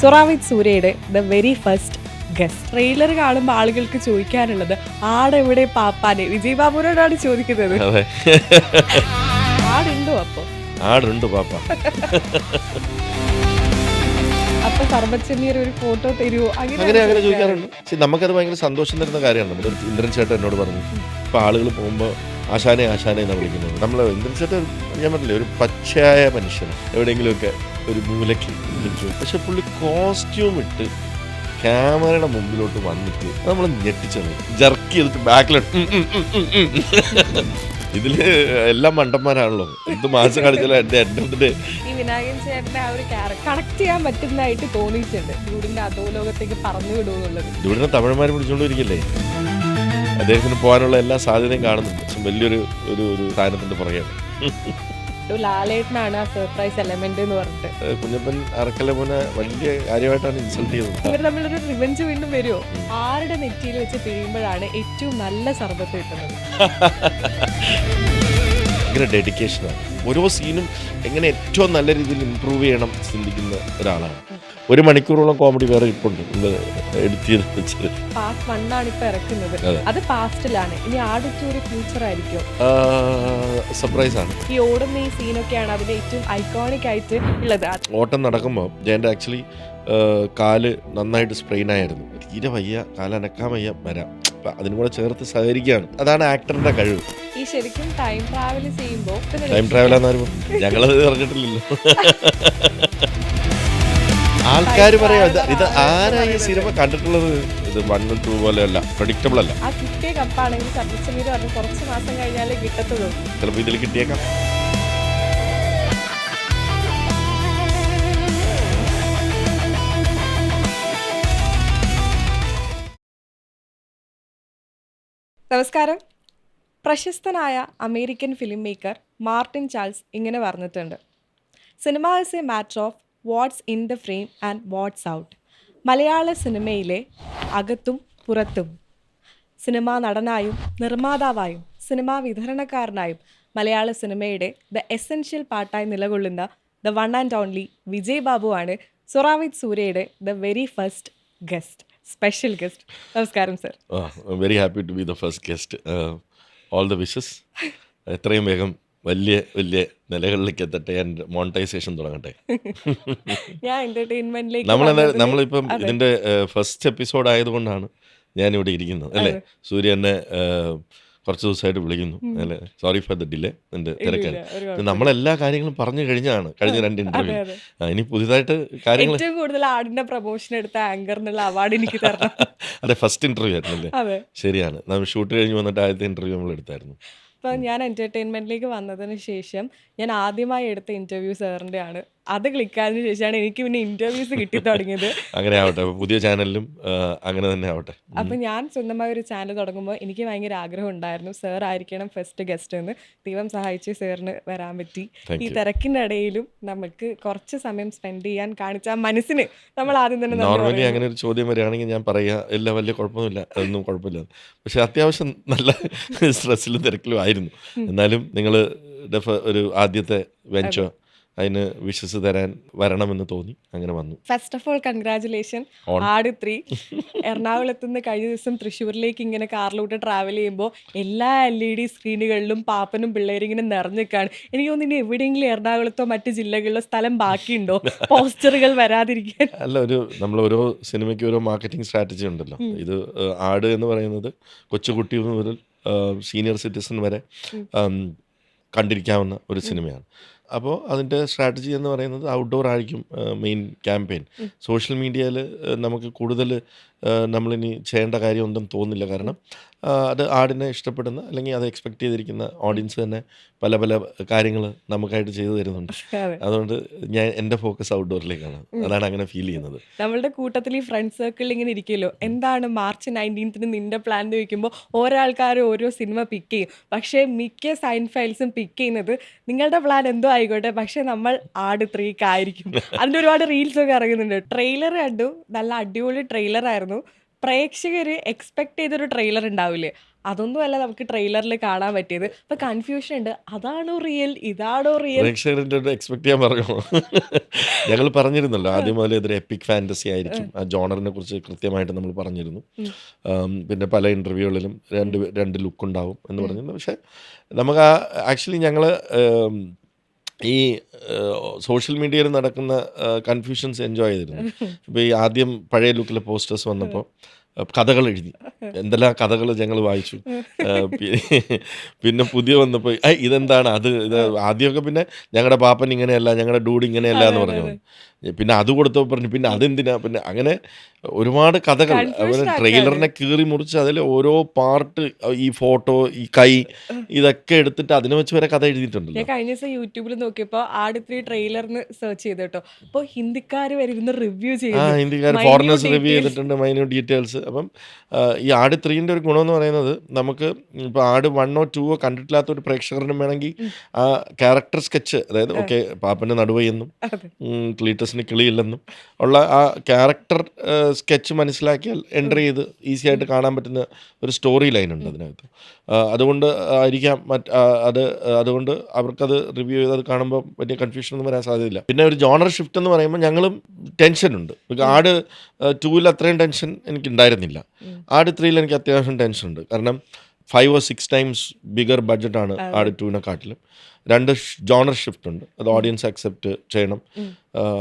സൊറ with സൂര്യയുടെ the very first guest. Trailer കാണുമ്പോൾ ആളുകൾക്ക് ചോദിക്കാനുള്ളത് ആടെവിടെ പാപ്പാനെ? വിജയ് ബാബുവിനോടാണ് ചോദിക്കുന്നത്. അതെ, ആടുണ്ടോ അപ്പൊ? ആടുണ്ട് പാപ്പ. അപ്പൊ സർബത്ത് ചെന്നീർ ഒരു ഫോട്ടോ തരുമോ? അങ്ങനെ ചോദിക്കാറുണ്ട്. പക്ഷെ നമുക്കത് ഭയങ്കര സന്തോഷം തരുന്ന കാര്യമാണ്. നമ്മുടെ ഒരു ഇന്ദ്രൻ ചേട്ടൻ എന്നോട് പറഞ്ഞു, ഇപ്പൊ ആളുകൾ പോകുമ്പോൾ ആശാനെ എന്നാണ് വിളിക്കുന്നത്. നമ്മൾ ഇന്ദ്രൻ ചേട്ടൻ ഞാൻ പറഞ്ഞില്ലേ, ഒരു പച്ചയായ മനുഷ്യൻ എവിടെയെങ്കിലുമൊക്കെ ഒരു മൂലയ്ക്ക് നിൽക്കും. പക്ഷെ പുള്ളി കോസ്റ്റ്യൂം ഇട്ട് ക്യാമറയുടെ മുമ്പിലോട്ട് വന്നിട്ട് നമ്മൾ ഞെട്ടിച്ചത് ജർക്ക് ചെയ്തിട്ട് ബാക്കിലോട്ട് ഇതില് എല്ലാം മണ്ടന്മാരാണല്ലോ. എന്ത് മാസം കളിച്ചാലും എന്റെ ഈ വിനായകൻ ചേട്ടന്റെ ആ ഒരു ക്യാരക്ടർ കണക്ട് ചെയ്യാൻ പറ്റുന്നതായിട്ട് തോന്നിയിട്ടുണ്ട്. ഡ്യൂഡിന്റെ അധോലോകത്തേക്ക് പറഞ്ഞു വിടുമെന്നുള്ളത്. ഡ്യൂഡിനെ തമിഴന്മാർ പിടിച്ചോണ്ടിരിക്കല്ലേ. അദ്ദേഹത്തിന് പോകാനുള്ള എല്ലാ സാധ്യതയും കാണുന്നുണ്ട്. പക്ഷെ വലിയൊരു ഒരു സ്ഥാനത്തിന്റെ പുറകെയാണ്. ലാലേട്ടനാണ് ആ സർപ്രൈസ് എലമെന്റ് എന്ന് പറഞ്ഞിട്ട് കുഞ്ഞപ്പൻ അറക്കലെ പോലെ വലിയ കാര്യമായിട്ടാണ് ഇൻസൾട്ട് ചെയ്തത്. ഇവർ തമ്മിലൊരു റിവെഞ്ച് വീണ്ടും വരുമോ? ആരുടെ നെറ്റിയിൽ വെച്ച് പിഴിയുമ്പോഴാണ് ഏറ്റവും നല്ല സർബത്ത് കിട്ടുന്നത്? ഭയങ്കര ഡെഡിക്കേഷനാണ്. ഓരോ സീനും എങ്ങനെ ഏറ്റവും നല്ല രീതിയിൽ ഇമ്പ്രൂവ് ചെയ്യണം ചിന്തിക്കുന്ന ഒരാളാണ്. 1 മണിക്കൂറോളം കോമഡി വേറെ ഇപ്പുണ്ട് എഡിറ്റ് ചെയ്ത് വെച്ചത്. പാസ്റ്റ് 1 ആണ് ഇപ്പൊ ഇറക്കുന്നത്. അത് പാസ്റ്റിലാണ്. ഇനി ആദ്യത്തെ ഒരു ഫ്യൂച്ചർ ആയിരിക്കും. സർപ്രൈസ് ആണ്. ഈ ഓടുന്ന ഈ സീനൊക്കെയാണ് അതിന്റെ ഏറ്റവും ഐക്കോണിക് ആയിട്ട് ഉള്ളത്. ഓട്ടം നടക്കുമ്പോൾ ജയന്റെ ആക്ച്വലി കാല് നന്നായിട്ട് സ്ട്രെയിൻ ആയിരുന്നു. തീരെ വയ്യ, കാലനക്കാൻ വയ്യ, വരാം. അതിനും കൂടെ ചേർത്ത് സഹകരിക്കുകയാണ്. അതാണ് ആക്ടറിന്റെ കഴിവ്. ഈ ശരിക്കും ടൈം ട്രാവൽ ചെയ്യുമ്പോൾ ടൈം ട്രാവൽ ആണെന്നാരും ഞങ്ങളത് പറഞ്ഞിട്ടില്ലല്ലോ. ആൾക്കാർ പറയാ ഇത് ആരാ ഈ സിനിമ കണ്ടിട്ടുള്ളത്? ഇത് 1 2 പോലെയല്ല, പ്രഡിക്റ്റബിൾ അല്ല. ആ കിട്ടിയ കപ്പാണെങ്കിൽ സർബത്ത് ചെന്നീർ പറഞ്ഞു കുറച്ച് മാസം കഴിഞ്ഞാലേ കിട്ടത്തുള്ളൂ. ചിലപ്പോൾ ഇതിൽ കിട്ടിയേക്കാം. നമസ്കാരം. പ്രശസ്തനായ American film maker Martin Charles ഇങ്ങനെ പറഞ്ഞിട്ടുണ്ട്: cinema is A matter of what's in the frame and what's out. മലയാള സിനിമയിലെ അകത്തും പുറത്തും സിനിമാ നടനായും നിർമ്മാതാവായും സിനിമാ വിതരണക്കാരനായും മലയാള സിനിമയുടെ ദ എസെൻഷ്യൽ പാർട്ടായി നിലകൊള്ളുന്ന the one and only Vijay Babu ആണ് സൊറ വിത്ത് സൂര്യയുടെ the very first guest, special guest. നമസ്കാരം sir. Very happy to be the first guest. All the wishes. എത്രയും വേഗം വലിയ വലിയ നിലകളിലേക്ക് എത്തട്ടെ ആൻഡ് മോണിറ്റൈസേഷൻ തുടങ്ങട്ടെ. ഞാൻ എന്റർടൈൻമെന്റിലേക്ക് നമ്മളിപ്പം ഇതിന്റെ ഫസ്റ്റ് എപ്പിസോഡ് ആയതുകൊണ്ടാണ് ഞാനിവിടെ ഇരിക്കുന്നത് അല്ലേ. സൂര്യ എന്നെ കുറച്ച് ദിവസമായിട്ട് വിളിക്കുന്നു അല്ലേ. Sorry for the delay. എൻ്റെ തിരക്കാണ്. നമ്മളെല്ലാ കാര്യങ്ങളും പറഞ്ഞു കഴിഞ്ഞാണ് കഴിഞ്ഞ 2 ഇന്റർവ്യൂ. ഇനി പുതിയതായിട്ട് കാര്യങ്ങൾ ഏറ്റവും കൂടുതൽ ആടിന്റെ പ്രൊമോഷൻ എടുത്ത ആങ്കറിനുള്ള അവാർഡ് എനിക്ക് തരണം. അതെ, ഫസ്റ്റ് ഇന്റർവ്യൂ ആയിരുന്നല്ലേ. ശരിയാണ്. നമ്മൾ ഷൂട്ട് കഴിഞ്ഞ് വന്നിട്ട് ആദ്യത്തെ ഇന്റർവ്യൂ നമ്മൾ എടുത്തായിരുന്നു. അപ്പോൾ ഞാൻ എൻ്റർടൈൻമെൻറ്റിലേക്ക് വന്നതിന് ശേഷം ഞാൻ ആദ്യമായി എടുത്ത ഇൻ്റർവ്യൂ സാറിൻ്റെ ആണ്. അത് ക്ലിക്കായതിനു ശേഷമാണ് എനിക്ക് പിന്നെ ഇൻ്റർവ്യൂസ് കിട്ടി തുടങ്ങിയത്. അങ്ങനെ ആവട്ടെ, പുതിയ ചാനലിലും അങ്ങനെ തന്നെ ആവട്ടെ. അപ്പം ഞാൻ സ്വന്തമായി ഒരു ചാനൽ തുടങ്ങുമ്പോൾ എനിക്ക് ഭയങ്കര ആഗ്രഹം ഉണ്ടായിരുന്നു സാർ ആയിരിക്കണം ഫസ്റ്റ് ഗസ്റ്റ് എന്ന്. ദൈവം സഹായിച്ച് സാറിന് വരാൻ പറ്റി. ഈ തിരക്കിൻ്റെ ഇടയിലും നമുക്ക് കുറച്ച് സമയം സ്പെൻഡ് ചെയ്യാൻ കാണിച്ച മനസ്സിന് നമ്മൾ ആദ്യം തന്നെ നോർമലി അങ്ങനെ ഒരു ചോദ്യം വരികയാണെങ്കിൽ ഞാൻ പറയുക എല്ലാം വലിയ കുഴപ്പമൊന്നുമില്ല, അതൊന്നും കുഴപ്പമില്ല. പക്ഷെ അത്യാവശ്യം നല്ല സ്ട്രെസ്സിലും തിരക്കിലും ആയിരുന്നു. എന്നാലും നിങ്ങൾ ഒരു ആദ്യത്തെ വെഞ്ചർ അതിന് വിശ്വസ് തരാൻ വരണമെന്ന് തോന്നി, അങ്ങനെ വന്നു. First of all congratulation. ആട് 3 എറണാകുളത്ത് നിന്ന് കഴിഞ്ഞ ദിവസം തൃശ്ശൂരിലേക്ക് ഇങ്ങനെ കാറിലൂടെ ട്രാവൽ ചെയ്യുമ്പോൾ എല്ലാ LED സ്ക്രീനുകളിലും പാപ്പനും പിള്ളേരും ഇങ്ങനെ നിറഞ്ഞിക്കാണ്. എനിക്ക് തോന്നുന്നു ഇനി എവിടെയെങ്കിലും എറണാകുളത്തോ മറ്റു ജില്ലകളിലോ സ്ഥലം ബാക്കിയുണ്ടോ പോസ്റ്ററുകൾ വരാതിരിക്കാൻ? അല്ല, നമ്മൾ ഓരോ സിനിമയ്ക്ക് ഓരോ മാർക്കറ്റിംഗ് സ്ട്രാറ്റജി ഉണ്ടല്ലോ. ഇത് ആട് എന്ന് പറയുന്നത് കൊച്ചുകുട്ടി മുതൽ സീനിയർ സിറ്റിസൺ വരെ കണ്ടിരിക്കാവുന്ന ഒരു സിനിമയാണ്. അപ്പോൾ അതിൻ്റെ സ്ട്രാറ്റജി എന്ന് പറയുന്നത് ഔട്ട്ഡോർ ആയിരിക്കും മെയിൻ ക്യാമ്പയിൻ. സോഷ്യൽ മീഡിയയിൽ നമുക്ക് കൂടുതൽ നമ്മളിനി ചെയ്യേണ്ട കാര്യമൊന്നും തോന്നില്ല. കാരണം അത് ആടിനെ ഇഷ്ടപ്പെടുന്ന അല്ലെങ്കിൽ അത് എക്സ്പെക്ട് ചെയ്തിരിക്കുന്ന ഓഡിയൻസ് തന്നെ പല പല കാര്യങ്ങൾ നമുക്കായിട്ട് ചെയ്തു തരുന്നുണ്ട്. അതുകൊണ്ട് എൻ്റെ ഫോക്കസ് ഔട്ട്ഡോറിലേക്കാണ്. അതാണ് അങ്ങനെ ഫീൽ ചെയ്യുന്നത്. നമ്മളുടെ കൂട്ടത്തിൽ ഈ ഫ്രണ്ട് സർക്കിളിൽ ഇങ്ങനെ ഇരിക്കുമല്ലോ, എന്താണ് March 19 നിന്റെ പ്ലാൻ എന്ന് ചോദിക്കുമ്പോൾ ഓരോ ആൾക്കാരും ഓരോ സിനിമ പിക്ക് ചെയ്യും. പക്ഷേ മിക്ക സൈൻ ഫയൽസും പിക്ക് ചെയ്യുന്നത് നിങ്ങളുടെ പ്ലാൻ എന്തോ ആയിക്കോട്ടെ, പക്ഷെ നമ്മൾ ആട് 3 ആയിരിക്കും. അതിൻ്റെ ഒരുപാട് റീൽസൊക്കെ ഇറങ്ങുന്നുണ്ട്. ട്രെയിലർ കണ്ടു, നല്ല അടിപൊളി ട്രെയിലർ ആയിരുന്നു. പ്രേക്ഷകര് എക്സ്പെക്ട് ചെയ്തൊരു ട്രെയിലർ ഉണ്ടാവില്ലേ, അതൊന്നുമല്ല നമുക്ക് ട്രെയിലറിൽ കാണാൻ പറ്റിയത്. ഇപ്പൊ കൺഫ്യൂഷൻ ഉണ്ട്, അതാണോ റിയൽ, ഇതാണോ റിയൽ. പ്രേക്ഷകരുടെ എക്സ്പെക്ട് ചെയ്യാൻ പറഞ്ഞു. ഞങ്ങൾ പറഞ്ഞിരുന്നല്ലോ ആദ്യം മുതലേ ഇതൊരു എപ്പിക് ഫാൻറ്റസി ആയിരിക്കും. ആ ജോണറിനെ കുറിച്ച് കൃത്യമായിട്ട് നമ്മൾ പറഞ്ഞിരുന്നു. പിന്നെ പല ഇൻ്റർവ്യൂകളിലും രണ്ട് ലുക്ക് ഉണ്ടാവും എന്ന് പറഞ്ഞിരുന്നു. പക്ഷേ നമുക്ക് ആക്ച്വലി ഞങ്ങൾ ഈ സോഷ്യൽ മീഡിയയിൽ നടക്കുന്ന കൺഫ്യൂഷൻസ് എൻജോയ് ചെയ്തിരുന്നു. ഇപ്പോൾ ഈ ആദ്യം പഴയ ലുക്കിലെ പോസ്റ്റേഴ്സ് വന്നപ്പോൾ കഥകൾ എഴുതി, എന്തെല്ലാം കഥകൾ ഞങ്ങൾ വായിച്ചു. പിന്നെ പുതിയ വന്നപ്പോൾ ഇതെന്താണ് ഇത് ആദ്യമൊക്കെ പിന്നെ ഞങ്ങളുടെ പാപ്പൻ ഇങ്ങനെയല്ല, ഞങ്ങളുടെ ഡൂഡ് ഇങ്ങനെയല്ല എന്ന് പറഞ്ഞു. പിന്നെ അത് കൊടുത്തപ്പോൾ പറഞ്ഞു പിന്നെ അതെന്തിനാ, പിന്നെ അങ്ങനെ ഒരുപാട് കഥകൾ. അതുപോലെ ട്രെയിലറിനെ കീറി മുറിച്ച് അതിൽ ഓരോ പാർട്ട്, ഈ ഫോട്ടോ, ഈ കൈ, ഇതൊക്കെ എടുത്തിട്ട് അതിനെ വെച്ച് വരെ കഥ എഴുതിയിട്ടുണ്ടല്ലോ. ഞാൻ കഴിഞ്ഞ ദിവസം യൂട്യൂബിൽ നോക്കിയപ്പോ ആട് 3 ട്രെയിലറിന് സെർച്ച് ചെയ്ത് കേട്ടോ, അപ്പോൾ ഹിന്ദിക്കാർ വരെ ഇരുന്ന് റിവ്യൂ ചെയ്യുന്നു. ഹിന്ദിക്കാർ, ഫോറിനേഴ്സ് റിവ്യൂ ചെയ്തിട്ടുണ്ട്, മൈന്യൂട്ട് ഡീറ്റെയിൽസ്. അപ്പം ഈ ആട് 3ൻ്റെ ഒരു ഗുണമെന്ന് പറയുന്നത്, നമുക്ക് ഇപ്പോൾ ആട് 1 or 2 കണ്ടിട്ടില്ലാത്ത ഒരു പ്രേക്ഷകറിനും വേണമെങ്കിൽ ആ ക്യാരക്ടർ സ്കെച്ച്, അതായത് ഓക്കെ പാപ്പൻ്റെ നടുവയെന്നും ക്ലീറ്റസിന് കിളിയില്ലെന്നും ഉള്ള ആ ക്യാരക്ടർ സ്കെച്ച് മനസ്സിലാക്കിയാൽ എൻ്റർ ചെയ്ത് ഈസി ആയിട്ട് കാണാൻ പറ്റുന്ന ഒരു സ്റ്റോറി ലൈൻ ഉണ്ട് അതിനകത്ത്. അതുകൊണ്ട് ആയിരിക്കാം അതുകൊണ്ട് അവർക്കത് റിവ്യൂ ചെയ്ത് അത് കാണുമ്പോൾ വലിയ കൺഫ്യൂഷൻ ഒന്നും വരാൻ സാധ്യതയില്ല. പിന്നെ ഒരു ജോണർ ഷിഫ്റ്റ് എന്ന് പറയുമ്പോൾ ഞങ്ങളും ടെൻഷനുണ്ട്. ആട് 2-ൽ അത്രയും ടെൻഷൻ എനിക്കുണ്ടായിരുന്നില്ല. ആട് 3-ൽ എനിക്ക് അത്യാവശ്യം ടെൻഷനുണ്ട്. കാരണം 5 or 6 times ബിഗർ ബഡ്ജറ്റാണ് ആട് 2-നെക്കാട്ടിലും. 2 ജോണർ ഷിഫ്റ്റ് ഉണ്ട്, അത് ഓഡിയൻസ് അക്സെപ്റ്റ് ചെയ്യണം.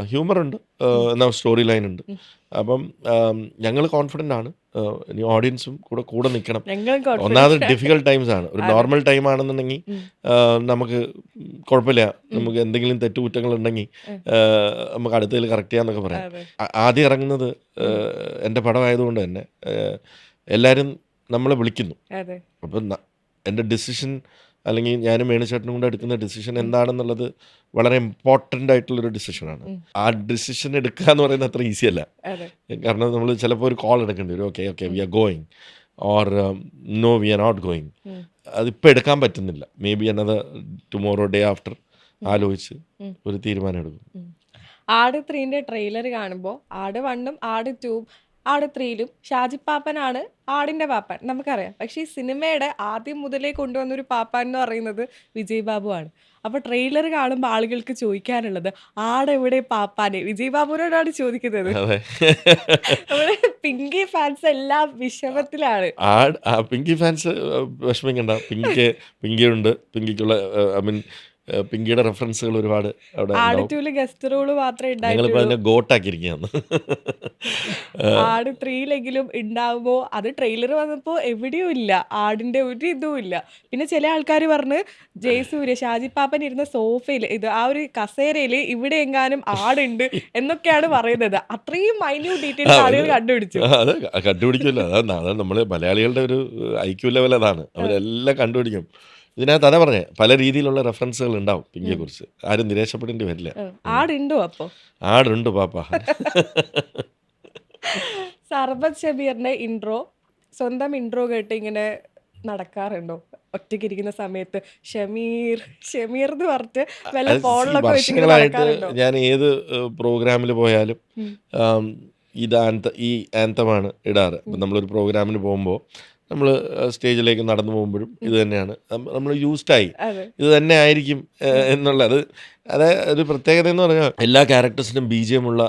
ഹ്യൂമർ ഉണ്ട്, എന്നാൽ സ്റ്റോറി ലൈൻ ഉണ്ട്. അപ്പം ഞങ്ങൾ കോൺഫിഡൻ്റ് ആണ്. ഇനി ഓഡിയൻസും കൂടെ നിൽക്കണം. ഒന്നാമത് ഡിഫിക്കൽട്ട് ടൈംസ് ആണ്. ഒരു നോർമൽ ടൈം ആണെന്നുണ്ടെങ്കിൽ നമുക്ക് കുഴപ്പമില്ല, നമുക്ക് എന്തെങ്കിലും തെറ്റുകുറ്റങ്ങൾ ഉണ്ടെങ്കിൽ നമുക്ക് അടുത്തതിൽ കറക്റ്റ് ചെയ്യാമെന്നൊക്കെ പറയാം. ആദ്യം ഇറങ്ങുന്നത് എൻ്റെ പടമായതുകൊണ്ട് തന്നെ എല്ലാവരും നമ്മളെ വിളിക്കുന്നു. അപ്പം എൻ്റെ ഡിസിഷൻ, അല്ലെങ്കിൽ ഞാനും മേണിച്ചേട്ടനും കൊണ്ട് എടുക്കുന്ന ഡിസിഷൻ എന്താണെന്നുള്ളത് വളരെ ഇമ്പോർട്ടൻ്റ് ആയിട്ടുള്ളൊരു ഡിസിഷനാണ്. ആ ഡിസിഷൻ എടുക്കുക എന്ന് പറയുന്നത് അത്ര ഈസി അല്ല. കാരണം നമ്മൾ ചിലപ്പോൾ ഒരു കോൾ എടുക്കേണ്ടി വരും, okay we are going, or no we are not going. അതിപ്പോൾ എടുക്കാൻ പറ്റുന്നില്ല. Maybe another tomorrow, day after ആലോചിച്ച് ഒരു തീരുമാനം എടുക്കും. ആട് 3ൻ്റെ ട്രെയിലർ കാണുമ്പോൾ ആട് 1-ഉം ആട് 2-ഉം ആട് 3-ലും ഷാജി പാപ്പനാണ് ആടിൻ്റെ പാപ്പാൻ, നമുക്കറിയാം. പക്ഷേ ഈ സിനിമയുടെ ആദ്യം മുതലേ കൊണ്ടുവന്നൊരു പാപ്പാൻ എന്ന് പറയുന്നത് വിജയ് ബാബു ആണ്. അപ്പോൾ ട്രെയിലർ കാണുമ്പോൾ ആളുകൾക്ക് ചോദിക്കാനുള്ളത്, ആടെവിടെ പാപ്പാനെ? വിജയ് ബാബുവിനോടാണ് ചോദിക്കുന്നത്. നമ്മുടെ പിങ്കി ഫാൻസ് എല്ലാം വിഷമത്തിലാണ്. പിങ്കി ഫാൻസ് വിഷമിക്കണ്ട. പിങ്കിയുണ്ട്, പിങ്കിക്കുള്ള പിങ്കിയുടെ റെഫറൻസുകൾ ഒരുപാട് അവിടെ ഗസ്റ്റ് റോള് മാത്രമേ ഞങ്ങളിപ്പോൾ അതിനെ ഗോട്ടാക്കിയിരിക്കുകയാണ്. ആട് 3-ലെങ്കിലും ഉണ്ടാവുമോ? അത് ട്രെയിലർ വന്നപ്പോൾ എവിടെയും ഇല്ല, ആടിന്റെ ഒരു ഇതും ഇല്ല. പിന്നെ ചില ആൾക്കാർ പറഞ്ഞ് ജയസൂര്യ, ഷാജി പാപ്പൻ ഇരുന്ന സോഫയിൽ, ആ ഒരു കസേരയിൽ ഇവിടെ എങ്ങാനും ആടുണ്ട് എന്നൊക്കെയാണ് പറയുന്നത്. അത്രയും മൈന്യൂട്ട് ഡീറ്റെയിൽസ് ആളുകൾ കണ്ടുപിടിച്ചു. അത് കണ്ടുപിടിക്കുമല്ലോ. അതാണ് നമ്മൾ മലയാളികളുടെ ഒരു IQ ലെവൽ, അതാണ്. അവരെല്ലാം കണ്ടുപിടിക്കും. ഇതിനകത്ത് അതാ പറഞ്ഞേ, പല രീതിയിലുള്ള റെഫറൻസുകൾ ഉണ്ടാവും പിങ്കിയെ കുറിച്ച്. ആരും നിരാശപ്പെടേണ്ടി വരില്ല. ആടുണ്ടോ? അപ്പോൾ ആടുണ്ട് പാപ്പ. സർബത്ത് ഷബീറിന്റെ സ്വന്തം ഇൻട്രോ കേട്ട് ഇങ്ങനെ നടക്കാറുണ്ടോ ഒറ്റയ്ക്ക് ഇരിക്കുന്ന സമയത്ത്? ഷമീർ എന്ന് പറഞ്ഞിട്ട് വല്ല ഫോണിലൊക്കെ വെച്ചിങ്ങനെ നടക്കാറുണ്ടോ? ഞാൻ ഏത് പ്രോഗ്രാമിൽ പോയാലും ഈ ആന്തമാണ് ഇടാറ്. ഇപ്പം നമ്മളൊരു പ്രോഗ്രാമിന് പോകുമ്പോൾ നമ്മൾ സ്റ്റേജിലേക്ക് നടന്നു പോകുമ്പോഴും ഇത് തന്നെയാണ്. നമ്മൾ യൂസ്ഡായി ഇത് തന്നെ ആയിരിക്കും എന്നുള്ളത്. അതായത് ഒരു പ്രത്യേകത എന്ന് പറഞ്ഞാൽ എല്ലാ ക്യാരക്ടേഴ്സിനും BGM ഉള്ള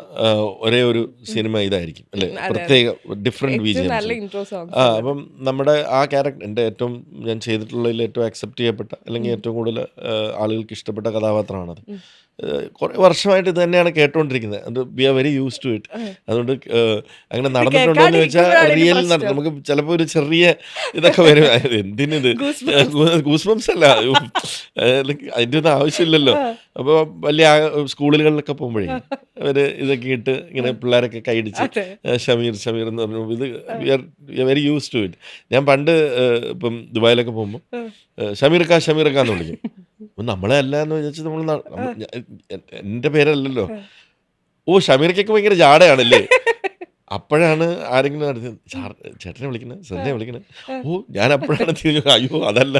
ഒരേ ഒരു സിനിമ ഇതായിരിക്കും, അല്ലേ? പ്രത്യേക ഡിഫറെൻറ്റ് BGM. അപ്പം നമ്മുടെ ആ ക്യാരക്ടർ, എൻ്റെ ഞാൻ ചെയ്തിട്ടുള്ളതിൽ ഏറ്റവും അക്സെപ്റ്റ് ചെയ്യപ്പെട്ട, അല്ലെങ്കിൽ ഏറ്റവും കൂടുതൽ ആളുകൾക്ക് ഇഷ്ടപ്പെട്ട കഥാപാത്രമാണത്. കുറേ വർഷമായിട്ട് ഇത് തന്നെയാണ് കേട്ടുകൊണ്ടിരിക്കുന്നത്. അത് we are very use to it. അതുകൊണ്ട് അങ്ങനെ നടന്നിട്ടുണ്ടോ എന്ന് ചോദിച്ചാൽ റിയൽ നമുക്ക് ചിലപ്പോൾ ഒരു ചെറിയ ഇതൊക്കെ വരും. എന്തിനിത് ഗൂസ്ബംസ് അല്ല, അതിൻ്റെ ഒന്നും ആവശ്യമില്ലല്ലോ. അപ്പോൾ വലിയ സ്കൂളുകളിലൊക്കെ പോകുമ്പോഴേ അവർ ഇതൊക്കെ ഇട്ട് ഇങ്ങനെ പിള്ളേരൊക്കെ കൈയടിച്ച് ഷമീർ എന്ന് പറഞ്ഞു. ഇത് we are very use to it. ഞാൻ പണ്ട് ഇപ്പം ദുബായിലൊക്കെ പോകുമ്പോൾ ഷമീർക്ക എന്ന് വിളിക്കും. അപ്പം നമ്മളെ അല്ല എന്ന് വിചാരിച്ച് എൻ്റെ പേരല്ലല്ലോ. ഷമീർക്കൊക്കെ ഭയങ്കര ജാടയാണല്ലേ. അപ്പോഴാണ് ആരെങ്കിലും ചേട്ടനെ വിളിക്കുന്നത്, ശ്രദ്ധയെ വിളിക്കുന്നത്. ഞാൻ അപ്പോഴാണ് തിരിഞ്ഞു, അയ്യോ അതല്ല,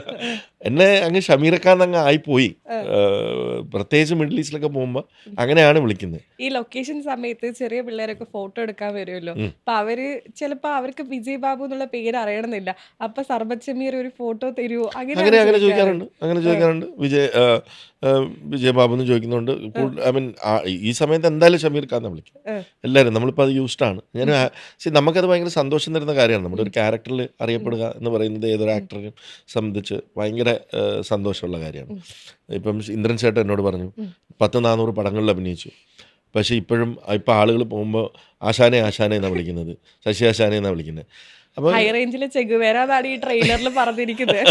എന്നെ അങ്ങ് ഷമീർ ഖാൻ അങ്ങ് ആയിപ്പോയി. പ്രത്യേകിച്ച് മിഡിൽ ഈസ്റ്റിലൊക്കെ പോകുമ്പോൾ അങ്ങനെയാണ് വിളിക്കുന്നത്. ഈ ലൊക്കേഷൻ സമയത്ത് ചെറിയ പിള്ളേരൊക്കെ ഫോട്ടോ എടുക്കാൻ വരുമല്ലോ. ഉം. അപ്പൊ അവര് ചിലപ്പോ അവർക്ക് വിജയ് ബാബു എന്നുള്ള പേര് അറിയണമെന്നില്ല. അപ്പൊ സർബത്ത് ഷമീർ ഒരു ഫോട്ടോ തരുമോ അങ്ങനെ അങ്ങനെയാണ് അങ്ങനെ ചോദിക്കാറ്. ചോദിക്കാറുണ്ട്, അങ്ങനെ ചോദിക്കാറുണ്ട്. വിജയ് ബാബു എന്ന് ചോദിക്കുന്നുണ്ട്. ഐ മീൻ ഈ സമയത്ത് എന്തായാലും ഷമീർ ഖാൻ എന്ന് വിളിക്കും ഏഹ്. എല്ലാവരും. നമ്മളിപ്പോൾ അത് യൂസ്ഡ് ആണ്. നമുക്കത് ഭയങ്കര സന്തോഷം തരുന്ന കാര്യമാണ്. നമ്മുടെ ഒരു ക്യാരക്ടറിൽ അറിയപ്പെടുക എന്ന് പറയുന്നത് ഏതൊരു ആക്ടറിനും സംബന്ധിച്ച് ഭയങ്കര സന്തോഷമുള്ള കാര്യമാണ്. ഇപ്പം ഇന്ദ്രൻ ചേട്ടൻ എന്നോട് പറഞ്ഞു 400 പടങ്ങളിൽ അഭിനയിച്ചു, പക്ഷേ ഇപ്പം ആളുകൾ പോകുമ്പോൾ ആശാനെ ആശാനെ എന്നാണ് വിളിക്കുന്നത്, ശശി ആശാനെ എന്നാണ് വിളിക്കുന്നത്. അപ്പോൾ ഹൈ റേഞ്ചിലെ ചെഗുവേര എന്നാണ് ഈ ട്രെയിലറിൽ പറഞ്ഞിരിക്കുന്നത്.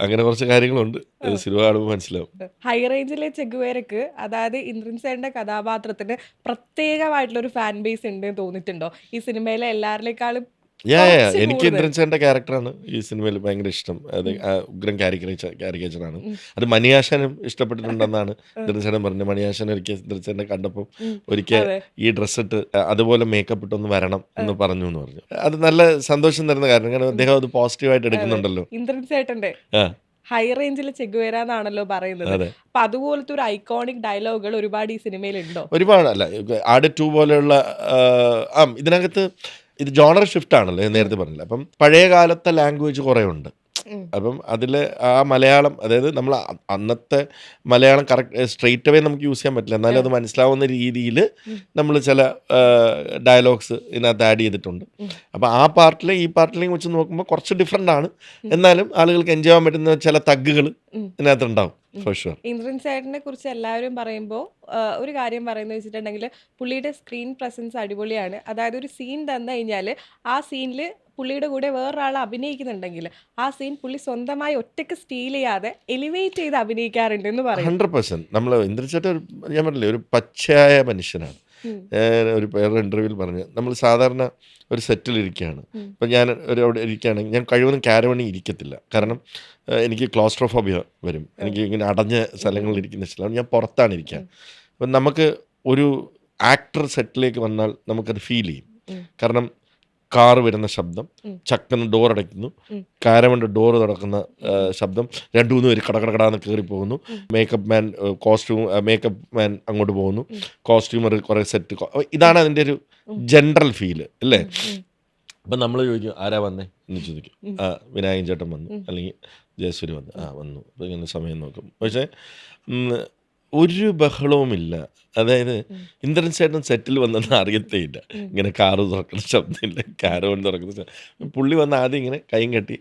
അങ്ങനെ കുറച്ച് കാര്യങ്ങളുണ്ട്, സിനിമ കാണുമ്പോൾ മനസ്സിലാവും. ഹൈ റേഞ്ചിലെ ചെഗുവേരക്ക്, അതായത് ഇന്ദ്രൻ സേന്റെ കഥാപാത്രത്തിന് പ്രത്യേകമായിട്ടുള്ള ഒരു ഫാൻ ബേസ് ഉണ്ട് തോന്നിയിട്ടുണ്ടോ ഈ സിനിമയിലെ എല്ലാവരിലേക്കാളും കുറച്ച് എനിക്ക് കൂടുതൽ? ഇന്ദ്രൻ ചേട്ടൻ്റെ ക്യാരക്ടറാണ് ഈ സിനിമയിൽ ഭയങ്കര ഇഷ്ടം. അത് ഉഗ്രൻ കാരിക്കേച്ചറാണ്. അത് മണിയാശാനും ഇഷ്ടപ്പെട്ടിട്ടുണ്ടെന്നാണ് ഇന്ദ്രൻ ചേട്ടൻ പറഞ്ഞത്. മണിയാശാൻ ഒരിക്കൽ ഇന്ദ്രൻ ചേട്ടനെ കണ്ടപ്പോൾ ഒരിക്കൽ അതെ. ഈ ഡ്രസ്സ് ഇട്ട് അതുപോലെ മേക്കപ്പ് ഇട്ടൊന്ന് വരണം എന്ന് പറഞ്ഞു എന്ന് പറഞ്ഞു. അത് നല്ല സന്തോഷം തരുന്ന കാര്യം, കാരണം അദ്ദേഹം അത് പോസിറ്റീവായിട്ട് എടുക്കുന്നുണ്ടല്ലോ. ഇന്ദ്രൻ ചേട്ടന്റെ ആ ഹൈ റേഞ്ചിലെ ചെഗുവേര എന്നാണല്ലോ പറയുന്നത്. അതെ, അപ്പൊ അതുപോലത്തെ ഒരു ഐക്കോണിക് ഡയലോഗുകൾ ഒരുപാട് ഈ സിനിമയിൽ ഉണ്ടോ? ഒരുപാട്. അല്ല, ആട് 2 പോലെയുള്ള ഇതിനകത്ത് ഇത് ജോണർ ഷിഫ്റ്റ് ആണല്ലോ, ഞാൻ നേരത്തെ പറഞ്ഞില്ല. അപ്പം പഴയ കാലത്തെ ലാംഗ്വേജ് കുറേ ഉണ്ട്. അപ്പം അതിൽ ആ മലയാളം, അതായത് നമ്മൾ അന്നത്തെ മലയാളം കറക്റ്റ് സ്ട്രെയിറ്റ് അവേ നമുക്ക് യൂസ് ചെയ്യാൻ പറ്റില്ല, എന്നാലും അത് മനസ്സിലാവുന്ന രീതിയിൽ നമ്മൾ ചില ഡയലോഗ്സ് ഇതിനകത്ത് ആഡ് ചെയ്തിട്ടുണ്ട്. അപ്പോൾ ആ പാർട്ടിലെ ഈ പാർട്ടിലേയും വെച്ച് നോക്കുമ്പോൾ കുറച്ച് ഡിഫറെൻ്റ് ആണ്, എന്നാലും ആളുകൾക്ക് എൻജോയ് ചെയ്യാൻ പറ്റുന്ന ചില തഗ്ഗുകൾ ഇതിനകത്ത് ഉണ്ടാവും ഫോർ ഷുവർ. ഇന്ദ്രൻ ചേട്ടനെ കുറിച്ച് എല്ലാവരും പറയുമ്പോൾ ഒരു കാര്യം പറയുന്നത് വെച്ചിട്ടുണ്ടെങ്കിൽ പുള്ളിയുടെ സ്ക്രീൻ പ്രസൻസ് അടിപൊളിയാണ്. അതായത് ഒരു സീൻ തന്നു കഴിഞ്ഞാൽ ആ സീനിൽ പുള്ളിയുടെ കൂടെ വേറൊരാൾ അഭിനയിക്കുന്നുണ്ടെങ്കിൽ ആ സീൻ പുള്ളി സ്വന്തമായി ഒറ്റയ്ക്ക് സ്റ്റീൽ ചെയ്യാതെ എലിവേറ്റ് ചെയ്ത് അഭിനയിക്കാറുണ്ട് എന്ന് പറയും. 100%. നമ്മൾ ഇന്ദ്രചേട്ടൻ ഞാൻ പറഞ്ഞില്ലേ, ഒരു പച്ചയായ മനുഷ്യനാണ്. ഒരു വേറെ ഇൻ്റർവ്യൂവിൽ പറഞ്ഞ്, നമ്മൾ സാധാരണ ഒരു സെറ്റിലിരിക്കുകയാണ്. ഇപ്പം ഞാൻ അവിടെ ഇരിക്കുകയാണെങ്കിൽ ഞാൻ കഴിവതും കാരവണി ഇരിക്കത്തില്ല, കാരണം എനിക്ക് ക്ലോസ്ട്രോഫോബിയ വരും. എനിക്ക് ഇങ്ങനെ അടഞ്ഞ സ്ഥലങ്ങളിൽ ഇരിക്കുന്ന ഇഷ്ടമാണ്. ഞാൻ പുറത്താണ് ഇരിക്കുക. അപ്പം നമുക്ക് ഒരു ആക്ടർ സെറ്റിലേക്ക് വന്നാൽ നമുക്കത് ഫീൽ ചെയ്യും. കാരണം കാറ് വരുന്ന ശബ്ദം, ചക്കന്ന് ഡോർ അടയ്ക്കുന്നു, കാരവൻ്റെ ഡോറ് നടക്കുന്ന ശബ്ദം, 2-3 പേര് കടകടകടാന്ന് കയറി പോകുന്നു, മേക്കപ്പ് മാൻ അങ്ങോട്ട് പോകുന്നു, കോസ്റ്റ്യൂമർ കുറേ സെറ്റ്. ഇതാണ് അതിൻ്റെ ഒരു ജനറൽ ഫീല് അല്ലേ. അപ്പം നമ്മൾ ചോദിക്കും ആരാ വന്നേ എന്ന് ചോദിക്കും. വിനായകൻ ചേട്ടൻ വന്നു, അല്ലെങ്കിൽ ജയസൂര്യ വന്നു. വന്നു. അപ്പം ഇങ്ങനെ സമയം നോക്കും. പക്ഷേ ഒരു ബഹളവുമില്ല. അതായത് ഇന്ദ്രൻ ചേട്ടൻ സെറ്റിൽ വന്നെന്ന് അറിയത്തേ ഇല്ല. ഇങ്ങനെ കാറ് തുറക്കുന്ന ശബ്ദമില്ല, കാരവൻ തുറക്കുന്ന ശബ്ദം. പുള്ളി വന്ന് ആദ്യം ഇങ്ങനെ കൈയും കെട്ടി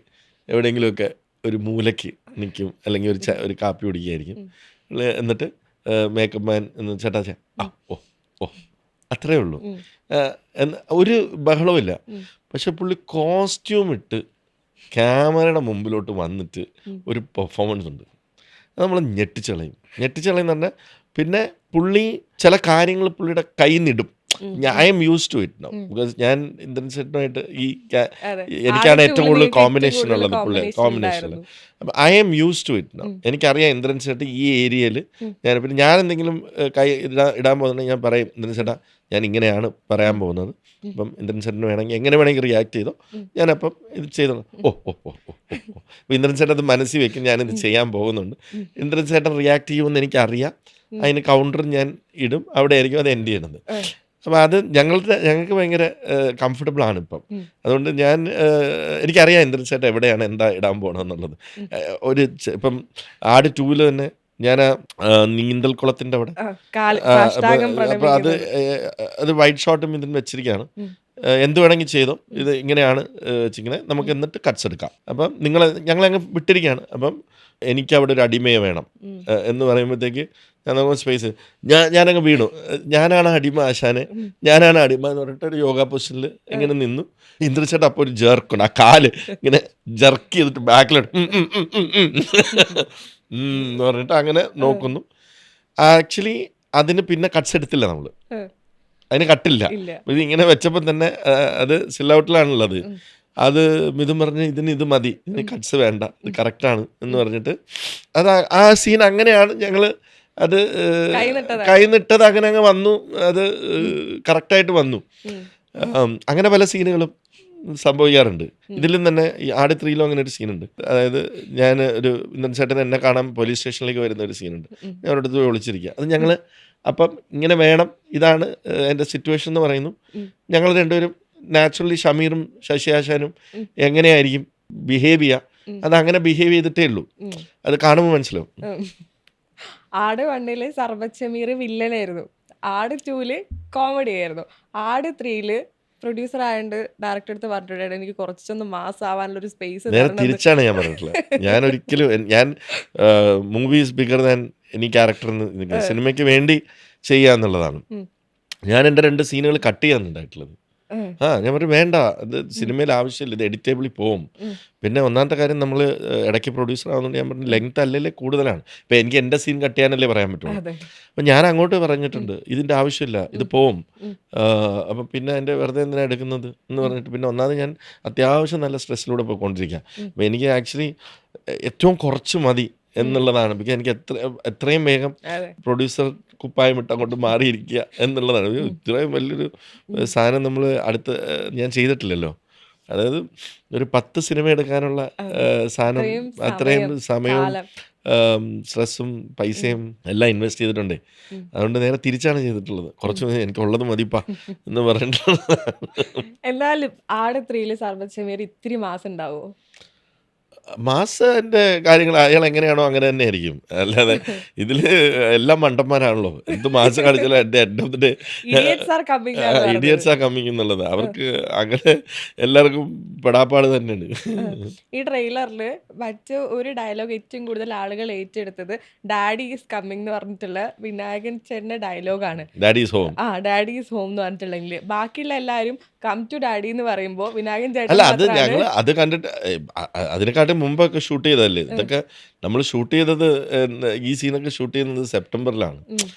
എവിടെയെങ്കിലുമൊക്കെ ഒരു മൂലയ്ക്ക് നിൽക്കും, അല്ലെങ്കിൽ ഒരു കാപ്പി കുടിക്കുകയായിരിക്കും. എന്നിട്ട് മേക്കപ്പ് മാൻ എന്ന് ചേട്ടാ ഓ ഓ അത്രേ ഉള്ളൂ. ഒരു ബഹളവുമില്ല. പക്ഷെ പുള്ളി കോസ്റ്റ്യൂം ഇട്ട് ക്യാമറയുടെ മുമ്പിലോട്ട് വന്നിട്ട് ഒരു പെർഫോമൻസ് ഉണ്ട്, അത് നമ്മൾ ഞെട്ടിച്ചളയും പറഞ്ഞാൽ. പിന്നെ പുള്ളി ചില കാര്യങ്ങൾ പുള്ളിയുടെ കയ്യിൽ നിന്നിടും. I am use to it now, because ഞാൻ ഇന്ദ്രൻ ചേട്ടനുമായിട്ട് എനിക്കാണ് ഏറ്റവും കൂടുതൽ കോമ്പിനേഷൻ ഉള്ളത്. കോമ്പിനേഷനിൽ അപ്പം I am use to it now. എനിക്കറിയാം ഇന്ദ്രൻ ചേട്ടൻ ഈ ഏരിയയിൽ പിന്നെ ഞാൻ എന്തെങ്കിലും കൈ ഇടാൻ പോകുന്നുണ്ടെങ്കിൽ ഞാൻ പറയും, ഇന്ദ്രൻ ചേട്ടാ ഞാൻ ഇങ്ങനെയാണ് പറയാൻ പോകുന്നത്, അപ്പം ഇന്ദ്രൻ ചേട്ടന് വേണമെങ്കിൽ എങ്ങനെ വേണമെങ്കിൽ റിയാക്ട് ചെയ്തോ, ഞാനപ്പം ഇത് ചെയ്തോ. ഇന്ദ്രൻ ചേട്ടൻ അത് മനസ്സിൽ വെക്കും, ഞാനിത് ചെയ്യാൻ പോകുന്നുണ്ട്. ഇന്ദ്രൻ ചേട്ടൻ റിയാക്ട് ചെയ്യുമെന്ന് എനിക്കറിയാം. അതിന് കൗണ്ടർ ഞാൻ ഇടും, അവിടെ ആയിരിക്കും അത് എൻഡ് ചെയ്യണത്. അപ്പോൾ അത് ഞങ്ങൾക്ക് ഭയങ്കര കംഫർട്ടബിൾ ആണ് ഇപ്പം. അതുകൊണ്ട് എനിക്കറിയാം ഇന്ദ്രൻ ചേട്ടൻ എവിടെയാണ് എന്താ ഇടാൻ പോകണമെന്നുള്ളത്. ഇപ്പം ആട് 2 തന്നെ ഞാൻ നീന്തൽക്കുളത്തിൻ്റെ അവിടെ, അപ്പോൾ അത് വൈഡ് ഷോട്ടും ഇതിന് വെച്ചിരിക്കുകയാണ്. എന്ത് വേണമെങ്കിൽ ചെയ്തോ, ഇത് ഇങ്ങനെയാണ് വെച്ചിങ്ങനെ, നമുക്ക് എന്നിട്ട് കട്ട്സ് എടുക്കാം. അപ്പം ഞങ്ങളങ്ങ് വിട്ടിരിക്കുകയാണ്. അപ്പം എനിക്കവിടെ ഒരു അടിമയെ വേണം എന്ന് പറയുമ്പോഴത്തേക്ക് ഞാൻ നോക്കുമ്പോൾ സ്പേസ് ഞാനങ്ങ് വീണു. ഞാനാണ് അടിമ ആശാനെ, ഞാനാണ് അടിമ എന്ന് പറഞ്ഞിട്ട് ഒരു യോഗ പൊസിഷനിൽ ഇങ്ങനെ നിന്നു. ഇന്ദ്രചേട്ടൻ അപ്പോൾ ഒരു ജെർക്കുണ്ട്, ആ കാല് ഇങ്ങനെ ജെർക്ക് ചെയ്തിട്ട് ബാക്കിലോട്ട് എന്ന് പറഞ്ഞിട്ട് അങ്ങനെ നോക്കുന്നു. ആക്ച്വലി അതിന് പിന്നെ കട്ട്സ് എടുത്തില്ല, നമ്മൾ അതിന് കട്ടില്ല. ഇത് ഇങ്ങനെ വെച്ചപ്പോൾ തന്നെ അത് സിൽ ഔട്ടിലാണുള്ളത്. അത് മിഥുൻ പറഞ്ഞ് ഇത് മതി, ഇതിന് കട്ട്സ് വേണ്ട, ഇത് കറക്റ്റാണ് എന്ന് പറഞ്ഞിട്ട് ആ സീൻ അങ്ങനെയാണ് ഞങ്ങൾ അത് കൈനിട്ടത് അങ്ങനെ അങ്ങ് വന്നു. അത് കറക്റ്റായിട്ട് വന്നു. അങ്ങനെ പല സീനുകളും സംഭവിക്കാറുണ്ട്. ഇതിലും തന്നെ ഈ ആട് 3-ലും അങ്ങനെ ഒരു സീനുണ്ട്. അതായത് ഞാൻ ഒരു ഇന്ദ്രൻ ചേട്ടൻ എന്നെ കാണാൻ പോലീസ് സ്റ്റേഷനിലേക്ക് വരുന്ന ഒരു സീനുണ്ട്. ഞാൻ അവരുടെ അടുത്ത് പോയി ഒളിച്ചിരിക്കുക. അത് ഞങ്ങൾ അപ്പം ഇങ്ങനെ വേണം, ഇതാണ് എൻ്റെ സിറ്റുവേഷൻ എന്ന് പറയുന്നു. ഞങ്ങൾ രണ്ടുപേരും നാച്ചുറലി ഷമീറും ശശി ആശാനും എങ്ങനെയായിരിക്കും ബിഹേവ് ചെയ്യുക, അതങ്ങനെ ബിഹേവ് ചെയ്തിട്ടേ ഉള്ളൂ. അത് കാണുമ്പോൾ മനസ്സിലാവും. ആട് 1-ല് സർബത്ത് ഷമീർ വില്ലനായിരുന്നു, ആട് 2-ല് കോമഡി ആയിരുന്നു, ആട് 3-ല് പ്രൊഡ്യൂസർ ആയതുകൊണ്ട് ഡയറക്ടർ അടുത്ത് പറഞ്ഞിട്ടുണ്ട് എനിക്ക് കുറച്ചൊന്ന് മാസ് ആവാനുള്ളൊരു സ്പേസ് നേരെ തരണം. തിരിച്ചാണ് ഞാൻ പറഞ്ഞിട്ടുള്ളത്. ഞാൻ ഒരിക്കലും ഞാൻ movies bigger than any character എന്ന് സിനിമയ്ക്ക് വേണ്ടി ചെയ്യുക എന്നുള്ളതാണ്. ഞാൻ എൻ്റെ 2 സീനുകൾ കട്ട് ചെയ്യാനുണ്ടായിട്ടുള്ളത്. ഞാൻ പറഞ്ഞു വേണ്ട, ഇത് സിനിമയിൽ ആവശ്യമില്ല, ഇത് എഡിറ്റബിളിൽ പോവും. പിന്നെ ഒന്നാമത്തെ കാര്യം നമ്മൾ ഇടയ്ക്ക് പ്രൊഡ്യൂസർ ആവുന്നതുകൊണ്ട് ഞാൻ പറഞ്ഞു ലെങ്ത് അല്ലല്ലേ കൂടുതലാണ്. ഇപ്പം എനിക്ക് എൻ്റെ സീൻ കട്ട് ചെയ്യാനല്ലേ പറയാൻ പറ്റുള്ളൂ. അപ്പം ഞാൻ അങ്ങോട്ട് പറഞ്ഞിട്ടുണ്ട് ഇതിൻ്റെ ആവശ്യമില്ല, ഇത് പോവും. അപ്പം പിന്നെ എൻ്റെ വെറുതെ എന്തിനാ എടുക്കുന്നത് എന്ന് പറഞ്ഞിട്ട് പിന്നെ ഒന്നാമത് ഞാൻ അത്യാവശ്യം നല്ല സ്ട്രെസ്സിലൂടെ പോയിക്കൊണ്ടിരിക്കുക. അപ്പം എനിക്ക് ആക്ച്വലി ഏറ്റവും കുറച്ച് മതി എന്നുള്ളതാണ്. ബിക്കോസ് എനിക്ക് എത്രയും വേഗം പ്രൊഡ്യൂസർ കുപ്പായം ഇട്ട് അങ്ങോട്ട് മാറിയിരിക്കുക എന്നുള്ളതാണ്. ഇത്രയും വലിയൊരു സാധനം നമ്മൾ ഞാൻ ചെയ്തിട്ടില്ലല്ലോ. അതായത് ഒരു 10 സിനിമ എടുക്കാനുള്ള സാധനം അത്രയും സമയവും സ്ട്രെസ്സും പൈസയും എല്ലാം ഇൻവെസ്റ്റ് ചെയ്തിട്ടുണ്ട്. അതുകൊണ്ട് നേരെ തിരിച്ചാണ് ചെയ്തിട്ടുള്ളത്. കുറച്ച് എനിക്കുള്ളത് മതിപ്പാ എന്ന് പറഞ്ഞിട്ടുള്ളത്. എന്നാലും ആട് 3-ല് സർബത്ത് ഷമീർ ഇത്തിരി മാസം ഉണ്ടാവുമോ? മാസൻ്റെ കാര്യങ്ങൾ അയാൾ എങ്ങനെയാണോ അങ്ങനെ തന്നെ ആയിരിക്കും. അല്ലാതെ ഇതിൽ എല്ലാം മണ്ടന്മാരാണല്ലോ. എന്ത് മാസം കളിച്ചാലും എൻ്റെ end of the day idiots ആ കമ്മിങ് എന്നുള്ളത് അവർക്ക് അങ്ങനെ എല്ലാവർക്കും പെടാപ്പാട് തന്നെയാണ്. ഈ ട്രെയിലറിൽ മറ്റ് ഒരു ഡയലോഗ് ഏറ്റവും കൂടുതൽ ആളുകൾ ഏറ്റെടുത്തത് ഡാഡി ഈസ് കമ്മിങ് എന്ന് പറഞ്ഞിട്ടുള്ള വിനായകൻ ചേട്ടൻ്റെ ഡയലോഗാണ്. Daddy is home. Daddy is home എന്ന് പറഞ്ഞിട്ടുണ്ടെങ്കിൽ ബാക്കിയുള്ള എല്ലാവരും കം ടു ഡാഡി എന്ന് പറയുമ്പോൾ വിനായകൻ അല്ല, ചേട്ടൻ അത് ഞങ്ങൾ അത് കണ്ടിട്ട് അതിനെക്കാട്ടും മുമ്പൊക്കെ ഷൂട്ട് ചെയ്തതല്ലേ ഇതൊക്കെ. നമ്മൾ ഷൂട്ട് ചെയ്തത് ഈ സീനൊക്കെ ഷൂട്ട് ചെയ്യുന്നത് സെപ്റ്റംബറിലാണ്.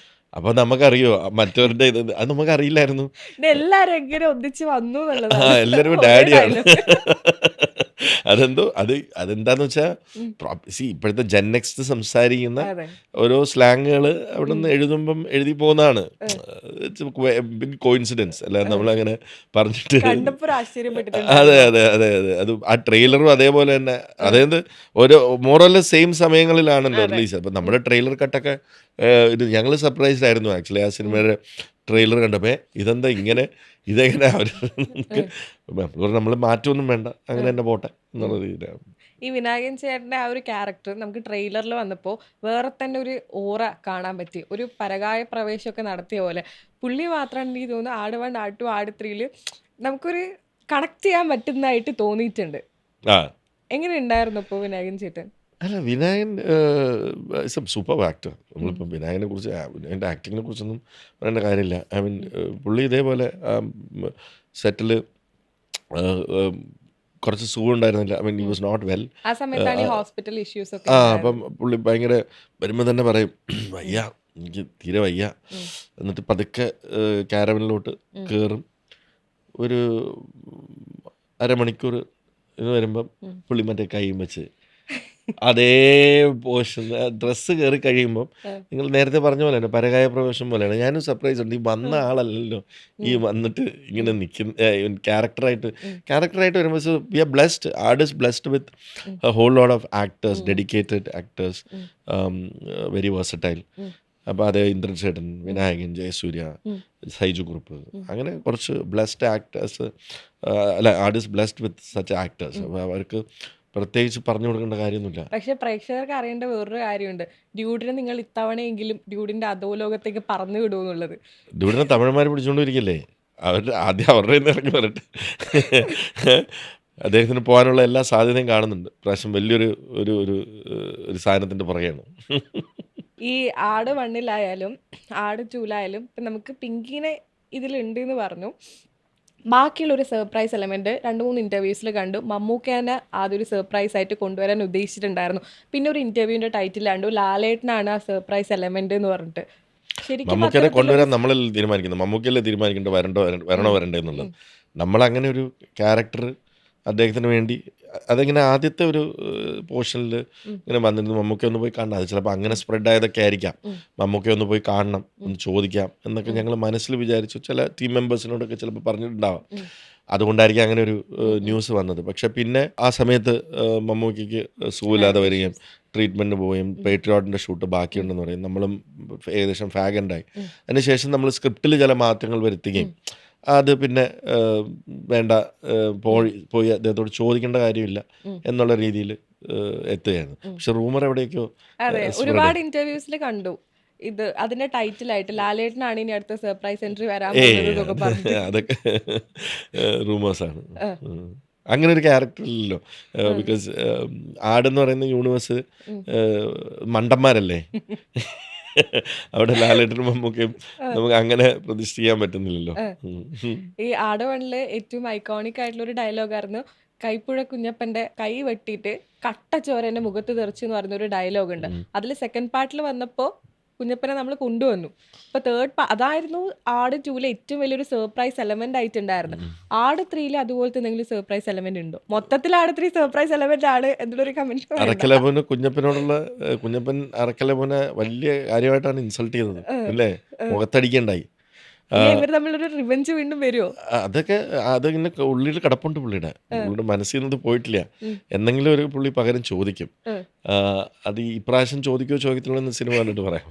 അപ്പോൾ നമുക്കറിയോ മറ്റവരുടെ അത് നമുക്കറിയില്ലായിരുന്നു. എല്ലാരും എങ്ങനെ ഒന്നിച്ച് വന്നു എല്ലാവരും ഡാഡിയാണ്. അതെന്താന്ന് വെച്ചാൽ ഇപ്പോഴത്തെ ജെൻ നെക്സ്റ്റ് സംസാരിക്കുന്ന ഓരോ സ്ലാങ്ങുകൾ അവിടെ നിന്ന് എഴുതുമ്പം എഴുതി പോകുന്നതാണ്. ബിഗ് കോയിൻസിഡൻസ് അല്ല നമ്മളങ്ങനെ പറഞ്ഞിട്ട്. അതെ അതെ അതെ അതെ അത് ആ ട്രെയിലറും അതേപോലെ തന്നെ. അതായത് ഓരോ മോറല്ല സെയിം സമയങ്ങളിലാണല്ലോ റിലീസ്. അപ്പം നമ്മുടെ ട്രെയിലർ കട്ടൊക്കെ ഇത് ഞങ്ങൾ സർപ്രൈസ്ഡ് ആയിരുന്നു ആക്ച്വലി. ആ സിനിമയുടെ ട്രെയിലർ കണ്ടപ്പോൾ ഇതെന്താ ഇങ്ങനെ, ഇതെങ്ങനെ അവർ നമ്മൾ മാറ്റമൊന്നും വേണ്ട, അങ്ങനെ തന്നെ പോട്ടെ എന്നുള്ള രീതിയിലാണ്. ഈ വിനായകൻ ചേട്ടൻ്റെ ആ ഒരു ക്യാരക്ടർ നമുക്ക് ട്രെയിലറിൽ വന്നപ്പോൾ വേറെ തന്നെ ഒരു ഓറ കാണാൻ പറ്റി. ഒരു പരകായ പ്രവേശമൊക്കെ നടത്തിയ പോലെ പുള്ളി മാത്രമാണ് എനിക്ക് തോന്നുന്നു ആട് 1, ആട് 2, ആട് 3-ല് നമുക്കൊരു കണക്ട് ചെയ്യാൻ പറ്റുന്നതായിട്ട് തോന്നിയിട്ടുണ്ട്. എങ്ങനെ ഉണ്ടായിരുന്നു ഇപ്പോൾ വിനായകൻ ചേട്ടൻ? അല്ല, Vinayakan is A super actor. നമ്മളിപ്പം വിനായകനെ കുറിച്ച് വിനായകൻ്റെ ആക്ടിങ്ങിനെ കുറിച്ചൊന്നും പറയേണ്ട കാര്യമില്ല. ഐ മീൻ പുള്ളി ഇതേപോലെ സെറ്റിൽ കുറച്ച് സുഖം ഉണ്ടായിരുന്നില്ല. I mean he was not well. ആ സമയത്താണ് ഹോസ്പിറ്റൽ ഇഷ്യൂസ് ഒക്കെ. അപ്പം പുള്ളി ഭയങ്കര വരുമ്പോൾ തന്നെ പറയും വയ്യ, എനിക്ക് തീരെ വയ്യ. എന്നിട്ട് പതുക്കെ ക്യാരവനിലോട്ട് കയറും. ഒരു അരമണിക്കൂർ ഇത് വരുമ്പം പുള്ളി മറ്റേ കൈയും വെച്ച് അതേ പോഷൻ ഡ്രസ്സ് കയറി കഴിയുമ്പം നിങ്ങൾ നേരത്തെ പറഞ്ഞ പോലെയാണ്, പരകായ പ്രവേശം പോലെയാണ്. ഞാനും സർപ്രൈസ് ഉണ്ട്. ഈ വന്ന ആളല്ലല്ലോ ഈ വന്നിട്ട് ഇങ്ങനെ നിൽക്കുന്ന ക്യാരക്ടറായിട്ട് വരുമ്പോൾ we are blessed. Art is blessed with a whole lot of actors, dedicated actors, very versatile. അപ്പോൾ അതേ ഇന്ദ്രൻ ചേട്ടൻ, വിനായകൻ, ജയസൂര്യ, സൈജു കുറുപ്പ്, അങ്ങനെ കുറച്ച് ബ്ലെസ്ഡ് ആക്ടേഴ്സ്. അല്ല, art is blessed with such actors. അപ്പോൾ അവർക്ക് പ്രത്യേകിച്ച് പറഞ്ഞു കൊടുക്കേണ്ട കാര്യമൊന്നുമില്ല. പക്ഷെ പ്രേക്ഷകർക്ക് അറിയേണ്ട വേറൊരു കാര്യമുണ്ട്. ഡ്യൂഡിനെ നിങ്ങൾ ഇത്തവണയെങ്കിലും ഡ്യൂഡിന്റെ അധോലോകത്തേക്ക് പറഞ്ഞു വിടുമെന്നുള്ളത്. ഡ്യൂഡിനെ തമിഴന്മാർ പിടിച്ചുകൊണ്ടിരിക്കില്ലേ, ആദ്യം അവരുടെ ഇറങ്ങി വരട്ടെ. അദ്ദേഹത്തിന് പോകാനുള്ള എല്ലാ സാധ്യതയും കാണുന്നുണ്ട്. പ്രാവശ്യം വലിയൊരു ഒരു ഒരു സാധനത്തിൻ്റെ പുറകെയാണ്. ഈ ആട് 1-ലായാലും ആട് 2-ലായാലും ഇപ്പം നമുക്ക് പിങ്കിനെ ഇതിലുണ്ട് എന്ന് പറഞ്ഞു. ബാക്കിയുള്ളൊരു സർപ്രൈസ് എലമെൻറ്റ് 2-3 ഇൻ്റർവ്യൂസിൽ കണ്ടു. മമ്മൂക്കേനെ ആദ്യം ഒരു സർപ്രൈസ് ആയിട്ട് കൊണ്ടുവരാൻ ഉദ്ദേശിച്ചിട്ടുണ്ടായിരുന്നു. പിന്നെ ഒരു ഇൻ്റർവ്യൂവിൻ്റെ ടൈറ്റിൽ കണ്ടു ലാലേട്ടനാണ് ആ സർപ്രൈസ് എലമെൻറ്റ് എന്ന് പറഞ്ഞിട്ട്. ശരിക്കും മമ്മൂക്കേനെ കൊണ്ടുവരാൻ നമ്മളല്ലേ തീരുമാനിക്കുന്നത്, മമ്മൂക്കല്ലേ തീരുമാനിക്കേണ്ടത് വരണോ വരണ്ടേ എന്നുള്ളത്. നമ്മളങ്ങനെ ഒരു ക്യാരക്ടർ അദ്ദേഹത്തിന് വേണ്ടി അതിങ്ങനെ ആദ്യത്തെ ഒരു പോർഷനിൽ ഇങ്ങനെ വന്നിരുന്നു. മമ്മൂക്ക ഒന്ന് പോയി കാണണം, അത് ചിലപ്പോൾ അങ്ങനെ സ്പ്രെഡ് ആയതൊക്കെ ആയിരിക്കാം. മമ്മൂക്ക ഒന്ന് പോയി കാണണം, ഒന്ന് ചോദിക്കാം എന്നൊക്കെ ഞങ്ങൾ മനസ്സിൽ വിചാരിച്ചു. ചില ടീം മെമ്പേഴ്സിനോടൊക്കെ ചിലപ്പോൾ പറഞ്ഞിട്ടുണ്ടാവാം. അതുകൊണ്ടായിരിക്കും അങ്ങനെ ഒരു ന്യൂസ് വന്നത്. പക്ഷെ പിന്നെ ആ സമയത്ത് മമ്മൂക്കയ്ക്ക് സുഖമില്ലാതെ വരികയും ട്രീറ്റ്മെൻറ്റിന് പോവുകയും പേട്രിയോട്ടിൻ്റെ ഷൂട്ട് ബാക്കിയുണ്ടെന്ന് പറയും. നമ്മളും ഏകദേശം ഫാഗൻഡായി. അതിനുശേഷം നമ്മൾ സ്ക്രിപ്റ്റിൽ ചില മാറ്റങ്ങൾ വരുത്തുകയും അത് പിന്നെ വേണ്ട പോയി അദ്ദേഹത്തോട് ചോദിക്കേണ്ട കാര്യമില്ല എന്നുള്ള രീതിയിൽ എത്തുകയായിരുന്നു. പക്ഷെ റൂമർ എവിടേക്കോ അതെ, സ്പ്രെഡ് ഒരുപാട് ഇന്റർവ്യൂസിൽ കണ്ടു ഇത് അതിന്റെ ടൈറ്റിലായിട്ട് ലാലേട്ടനാണ് ഇനി അടുത്ത സർപ്രൈസ് എൻട്രി വരാൻ ഏ പോകുന്നത് എന്നൊക്കെ പറഞ്ഞിട്ട്. അതൊക്കെ റൂമേഴ്സാണ്. അങ്ങനെ ഒരു ക്യാരക്ടർ ഇല്ലല്ലോ. ബിക്കോസ് ആടെന്ന് പറയുന്ന യൂണിവേഴ്സ് മണ്ടന്മാരല്ലേ. അവിടെ ലാലേട്ടനും മമ്മൂക്കയും നമുക്ക് അങ്ങനെ പ്രതിഷ്ഠിക്കാൻ പറ്റുന്നില്ലല്ലോ. ഈ ആടവണില് ഏറ്റവും ഐക്കോണിക് ആയിട്ടുള്ള ഒരു ഡയലോഗായിരുന്നു കൈപ്പുഴ കുഞ്ഞപ്പന്റെ കൈ വെട്ടിയിട്ട് കട്ട ചോര എന്റെ മുഖത്ത് തെറിച്ചു എന്ന് പറഞ്ഞൊരു ഡയലോഗ് ഉണ്ട്. അതിൽ സെക്കൻഡ് പാർട്ടിൽ വന്നപ്പോ കുഞ്ഞപ്പനെ നമ്മൾ കൊണ്ടുവന്നു. ഇപ്പൊ അതായിരുന്നു ആട് 2-ലെ ഏറ്റവും വലിയൊരു സർപ്രൈസ് എലമെന്റ് ആയിട്ടുണ്ടായിരുന്നു. ആട് 3-ല് അതുപോലത്തെ എന്തെങ്കിലും സർപ്രൈസ് എലമെന്റ് ഉണ്ടോ? മൊത്തത്തിൽ ആട് 3 സർപ്രൈസ് എലമെന്റ് ആണ് എന്നുള്ളൊരു കമന്റ്. അറക്കലബോന് കുഞ്ഞപ്പനോടുള്ള കുഞ്ഞപ്പൻ അറക്കലബോനെ വലിയ കാര്യമായിട്ടാണ് ഇൻസൾട്ട് ചെയ്തത് അല്ലേ. മുഖത്തടിക്കണ്ടായി. ഇവര് തമ്മിലൊരു റിവെഞ്ച് വീണ്ടും വരുമോ? അതൊക്കെ അതിങ്ങനെ ഉള്ളിൽ കിടപ്പുണ്ട് പുള്ളിയുടെ മനസ്സിൽ നിന്ന് പോയിട്ടില്ല. എന്തെങ്കിലും ഒരു പുള്ളി പകരം ചോദിക്കും. അത് ഇപ്രാവശ്യം ചോദിക്കോ ചോദിക്കത്തില്ലോ എന്ന് സിനിമ കണ്ടിട്ട് പറയാം.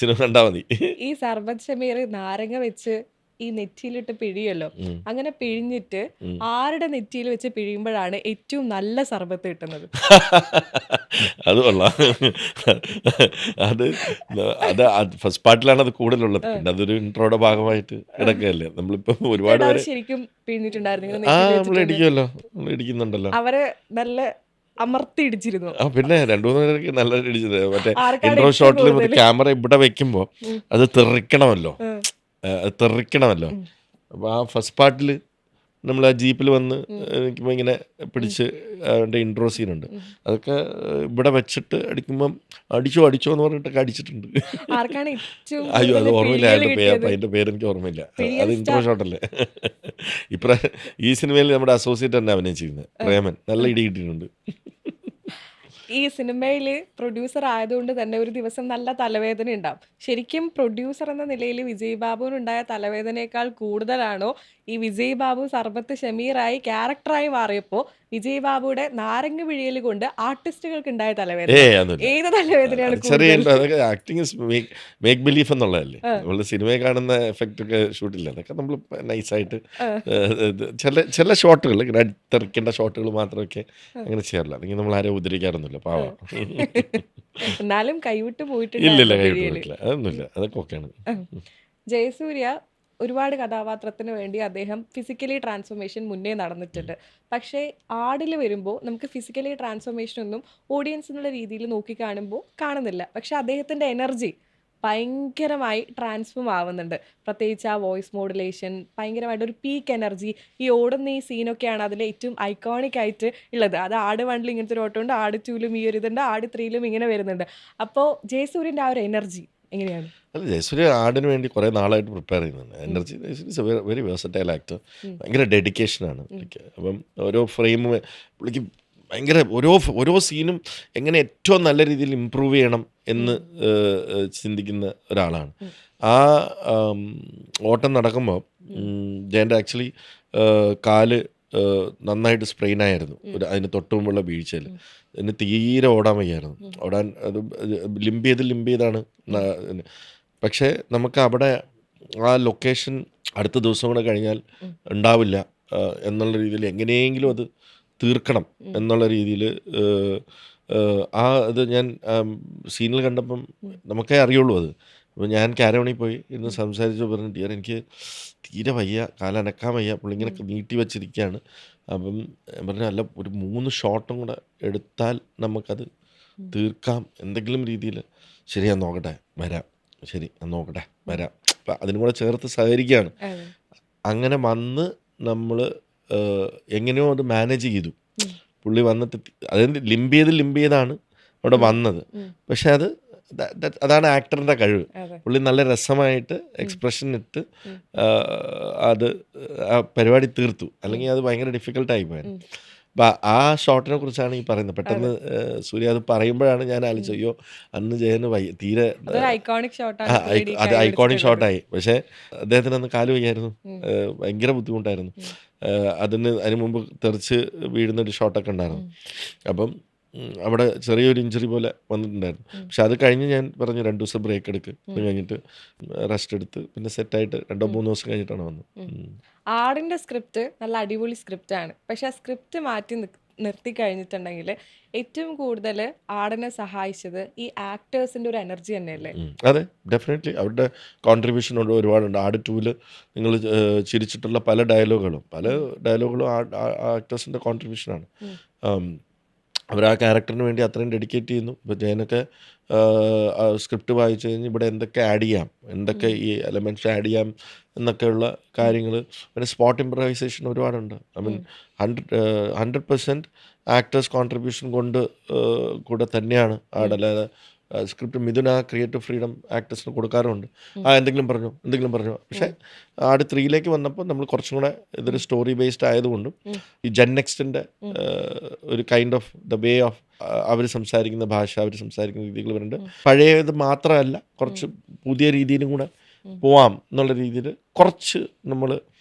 സിനിമ കണ്ടാൽ മതി. ഈ സർബത്ത് ഷമീർ നാരങ്ങ വെച്ച് ഈ നെറ്റിയിലിട്ട് പിഴിയല്ലോ. അങ്ങനെ പിഴിഞ്ഞിട്ട് ആരുടെ നെറ്റിയിൽ വെച്ച് പിഴിയുമ്പോഴാണ് ഏറ്റവും നല്ല സർബത്ത് കിട്ടുന്നത്? അത് കൊള്ളാം. അത് ഫസ്റ്റ് പാർട്ടിലാണ് അത് കൂടുതലുള്ളത്. പിന്നെ അതൊരു ഇൻട്രോയുടെ ഭാഗമായിട്ട് കിടക്കുകയല്ലേ. നമ്മളിപ്പം ഒരുപാട് പേര് ശരിക്കും പിഴിഞ്ഞിട്ടുണ്ടായിരുന്നു നമ്മൾ ഇടിക്കുമല്ലോ, നമ്മൾ ഇടിക്കുന്നുണ്ടല്ലോ. അവരെ നല്ല അമർത്തി ഇടിച്ചിരുന്നു. പിന്നെ 2-3 പേർക്ക് നല്ല ഇടിച്ചത്. മറ്റേ ഇൻട്രോ ഷോട്ടിൽ ക്യാമറ ഇവിടെ വെക്കുമ്പോൾ അത് തെറിക്കണമല്ലോ. അപ്പോൾ ആ ഫസ്റ്റ് പാർട്ടിൽ നമ്മൾ ആ ജീപ്പിൽ വന്ന് നിൽക്കുമ്പോൾ ഇങ്ങനെ പിടിച്ച് അതിൻ്റെ ഇൻട്രോ സീനുണ്ട്. അതൊക്കെ ഇവിടെ വെച്ചിട്ട് അടിക്കുമ്പം അടിച്ചോ എന്ന് പറഞ്ഞിട്ടൊക്കെ അടിച്ചിട്ടുണ്ട്. അയ്യോ അത് ഓർമ്മയില്ല, അതിൻ്റെ പേരെനിക്ക് ഓർമ്മയില്ല. അത് ഇൻട്രോ ഷോട്ടല്ലേ. ഈ സിനിമയിൽ നമ്മുടെ അസോസിയേറ്റ് തന്നെ അഭിനയിച്ചിരുന്നത് പ്രേമൻ നല്ല ഇടി കിട്ടിയിട്ടുണ്ട്. ഈ സിനിമയിൽ പ്രൊഡ്യൂസർ ആയതുകൊണ്ട് തന്നെ ഒരു ദിവസം നല്ല തലവേദന ഉണ്ടാവും. ശരിക്കും പ്രൊഡ്യൂസർ എന്ന നിലയിൽ വിജയ് ബാബുവിനുണ്ടായ തലവേദനയേക്കാൾ കൂടുതലാണോ ഈ വിജയ് ബാബു സർബത്ത് ഷമീറായി ക്യാരക്ടറായി മാറിയപ്പോൾ വിജയ് ബാബുയുടെ നാരങ്ങ പിഴിയൽ കൊണ്ട് ആർട്ടിസ്റ്റുകൾക്ക് ഉണ്ടായ തലവേദന? ഏത് തലവേദനയാണ്? അതൊക്കെ ആക്ടിങ് മേക്ക് ബിലീഫ് എന്നുള്ളതല്ലേ. നമ്മൾ സിനിമയിൽ കാണുന്ന എഫക്റ്റ് ഒക്കെ ഷൂട്ടില്ല. അതൊക്കെ നമ്മൾ നൈസായിട്ട് ചില ഷോട്ടുകൾ ഇങ്ങനെ തെറിക്കേണ്ട ഷോട്ടുകൾ മാത്രമൊക്കെ അങ്ങനെ ചെയ്യാറില്ല. അല്ലെങ്കിൽ നമ്മൾ ആരെയും ഉദ്ധരിക്കാറൊന്നുമില്ല, പാവ. എന്നാലും കൈവിട്ട് പോയിട്ടില്ല. ഇല്ലില്ല, കൈവിട്ട് പോയിട്ടില്ല, അതൊന്നുമില്ല, അതൊക്കെ ഓക്കെയാണ്. ജയസൂര്യ ഒരുപാട് കഥാപാത്രത്തിന് വേണ്ടി അദ്ദേഹം ഫിസിക്കലി ട്രാൻസ്ഫോർമേഷൻ മുന്നേ നടന്നിട്ടുണ്ട്. പക്ഷേ ആടിൽ വരുമ്പോൾ നമുക്ക് ഫിസിക്കലി ട്രാൻസ്ഫോർമേഷൻ ഒന്നും ഓഡിയൻസ് എന്നുള്ള രീതിയിൽ നോക്കി കാണുമ്പോൾ കാണുന്നില്ല. പക്ഷെ അദ്ദേഹത്തിൻ്റെ എനർജി ഭയങ്കരമായി ട്രാൻസ്ഫോം ആവുന്നുണ്ട്. പ്രത്യേകിച്ച് ആ വോയിസ് മോഡുലേഷൻ ഭയങ്കരമായിട്ട് ഒരു പീക്ക് എനർജി. ഈ ഓടുന്ന ഈ സീനൊക്കെയാണ് അതിൽ ഏറ്റവും ഐക്കോണിക് ആയിട്ട് ഉള്ളത്. അത് ആട് 1-ൽ ഇങ്ങനത്തെ ഒരു ഓട്ടമുണ്ട്, ആട് 2-ലും ഈ ഒരു ഇതുണ്ട്, ആട് 3-ലും ഇങ്ങനെ വരുന്നുണ്ട്. അപ്പോൾ ജയസൂര്യൻ്റെ ആ ഒരു എനർജി എങ്ങനെയാണ്? അല്ല, ജയസൂര്യ ആടിന് വേണ്ടി കുറേ നാളായിട്ട് പ്രിപ്പയർ ചെയ്യുന്നുണ്ട്. Energy is A very versatile actor. ഭയങ്കര ഡെഡിക്കേഷനാണ് പുള്ളിക്ക്. അപ്പം ഓരോ ഫ്രെയിമും പുള്ളിക്ക് ഭയങ്കര ഓരോ സീനും എങ്ങനെ ഏറ്റവും നല്ല രീതിയിൽ ഇമ്പ്രൂവ് ചെയ്യണം എന്ന് ചിന്തിക്കുന്ന ഒരാളാണ്. ആ ഓട്ടം നടക്കുമ്പോൾ ജയൻ്റെ ആക്ച്വലി കാല് നന്നായിട്ട് സ്ട്രെയിൻ ആയിരുന്നു അതിന് തൊട്ട് മുമ്പുള്ള വീഴ്ചയിൽ. അതിന് തീരെ ഓടാൻ വയ്യായിരുന്നു. ഓടാൻ അത് ലിംബ് ചെയ്താണ്. പക്ഷേ നമുക്ക് അവിടെ ആ ലൊക്കേഷൻ അടുത്ത ദിവസം കൂടെ കഴിഞ്ഞാൽ ഉണ്ടാവില്ല എന്നുള്ള രീതിയിൽ എങ്ങനെയെങ്കിലും അത് തീർക്കണം എന്നുള്ള രീതിയിൽ അത് ഞാൻ സീനിൽ കണ്ടപ്പം നമുക്കേ അറിയുള്ളൂ അത്. അപ്പോൾ ഞാൻ കാരവണിൽ പോയി ഇന്ന് സംസാരിച്ചു, പറഞ്ഞു ഡിയർ എനിക്ക് തീരെ വയ്യ, കാലനക്കാൻ വയ്യ, പുള്ളിങ്ങനെ നീട്ടി വെച്ചിരിക്കുകയാണ്. അപ്പം പറഞ്ഞു അല്ല ഒരു 3 ഷോട്ടും കൂടെ എടുത്താൽ നമുക്കത് തീർക്കാം എന്തെങ്കിലും രീതിയിൽ. ശരി, ഞാൻ നോക്കട്ടെ, വരാം, ശരി ഞാൻ നോക്കട്ടെ, വരാം. അപ്പം അതിനും കൂടെ ചേർത്ത് സഹകരിക്കുകയാണ്. അങ്ങനെ വന്ന് നമ്മൾ എങ്ങനെയോ അത് മാനേജ് ചെയ്തു. പുള്ളി വന്നിട്ട് അതായത് ലിംബ് ചെയ്താണ് അവിടെ വന്നത്. പക്ഷെ അതാണ് ആക്ടറിൻ്റെ കഴിവ്. പുള്ളി നല്ല രസമായിട്ട് എക്സ്പ്രഷൻ ഇട്ട് അത് ആ പരിപാടി തീർത്തു. അല്ലെങ്കിൽ അത് ഭയങ്കര ഡിഫിക്കൽട്ടായി പോയായിരുന്നു. അപ്പം ആ ഷോട്ടിനെ കുറിച്ചാണ് ഈ പറയുന്നത്. പെട്ടെന്ന് സൂര്യ അത് പറയുമ്പോഴാണ് ഞാൻ ആലോചിച്ചത്, അയ്യോ അന്ന് ജയന് തീരെ അതൊരു ഐക്കോണിക് ആ, ഷോട്ടാണ് പുള്ളിയുടെ ഈ അത് കൈ ഐക്കോണിക് പിടിച്ചിട്ടുള്ളത്. ഷോട്ടായി. പക്ഷേ അദ്ദേഹത്തിന് അന്ന് കാല് വയ്യായിരുന്നു. ഭയങ്കര ബുദ്ധിമുട്ടായിരുന്നു. അതിന് മുമ്പ് തെറിച്ച് വീഴുന്നൊരു ഷോട്ടൊക്കെ ഉണ്ടായിരുന്നു. അപ്പം അവിടെ ചെറിയൊരു ഇഞ്ചുറി പോലെ വന്നിട്ടുണ്ടായിരുന്നു. പക്ഷെ അത് കഴിഞ്ഞ് ഞാൻ പറഞ്ഞു 2 ദിവസം ബ്രേക്ക് എടുക്ക്. അത് കഴിഞ്ഞിട്ട് റെസ്റ്റ് എടുത്ത് പിന്നെ സെറ്റായിട്ട് 2-3 ദിവസം കഴിഞ്ഞിട്ടാണ് വന്നത്. ആടിന്റെ സ്ക്രിപ്റ്റ് നല്ല അടിപൊളി സ്ക്രിപ്റ്റ് ആണ്. പക്ഷെ ആ സ്ക്രിപ്റ്റ് മാറ്റി നിർത്തി കഴിഞ്ഞിട്ടുണ്ടെങ്കിൽ ഏറ്റവും കൂടുതൽ ആടിനെ സഹായിച്ചത് ഈ ആക്ടേഴ്സിന്റെ ഒരു എനർജി തന്നെയല്ലേ? അതെ, ഡെഫിനറ്റ്ലി അവരുടെ കോൺട്രിബ്യൂഷൻ ഒരുപാടുണ്ട്. ആട് 2-ൽ നിങ്ങൾ ചിരിച്ചിട്ടുള്ള പല ഡയലോഗുകളും ആക്ടേഴ്സിൻ്റെ കോൺട്രിബ്യൂഷനാണ്. അവർ ആ ക്യാരക്ടറിന് വേണ്ടി അത്രയും ഡെഡിക്കേറ്റ് ചെയ്യുന്നു. ഇപ്പോൾ ജയനൊക്കെ സ്ക്രിപ്റ്റ് വായിച്ചു കഴിഞ്ഞ് ഇവിടെ എന്തൊക്കെ ആഡ് ചെയ്യാം, എന്തൊക്കെ ഈ എലമെൻറ്റ്സ് ആഡ് ചെയ്യാം എന്നൊക്കെയുള്ള കാര്യങ്ങൾ, പിന്നെ സ്പോട്ട് ഇംപ്രവൈസേഷൻ ഒരുപാടുണ്ട്. ഐ മീൻ 100% ആക്ടേഴ്സ് കോൺട്രിബ്യൂഷൻ കൊണ്ട് കൂടെ തന്നെയാണ് അല്ലാതെ സ്ക്രിപ്റ്റ് മിഥുൻ ആ ക്രിയേറ്റീവ് ഫ്രീഡം ആക്ടേഴ്സിന് കൊടുക്കാറുണ്ട്. എന്തെങ്കിലും പറഞ്ഞു. പക്ഷേ ആട് 3-ലേക്ക് വന്നപ്പോൾ നമ്മൾ കുറച്ചും കൂടെ ഇതൊരു സ്റ്റോറി ബേസ്ഡ് ആയതുകൊണ്ടും ഈ ജെൻ നെക്സ്റ്റിൻ്റെ ഒരു kind of the way of അവർ സംസാരിക്കുന്ന ഭാഷ, അവർ സംസാരിക്കുന്ന രീതികൾ വരുന്നുണ്ട്. പഴയത് മാത്രമല്ല, കുറച്ച് പുതിയ രീതിയിലും കൂടെ പോവാം എന്നുള്ള രീതിയിൽ കുറച്ച് നമ്മൾ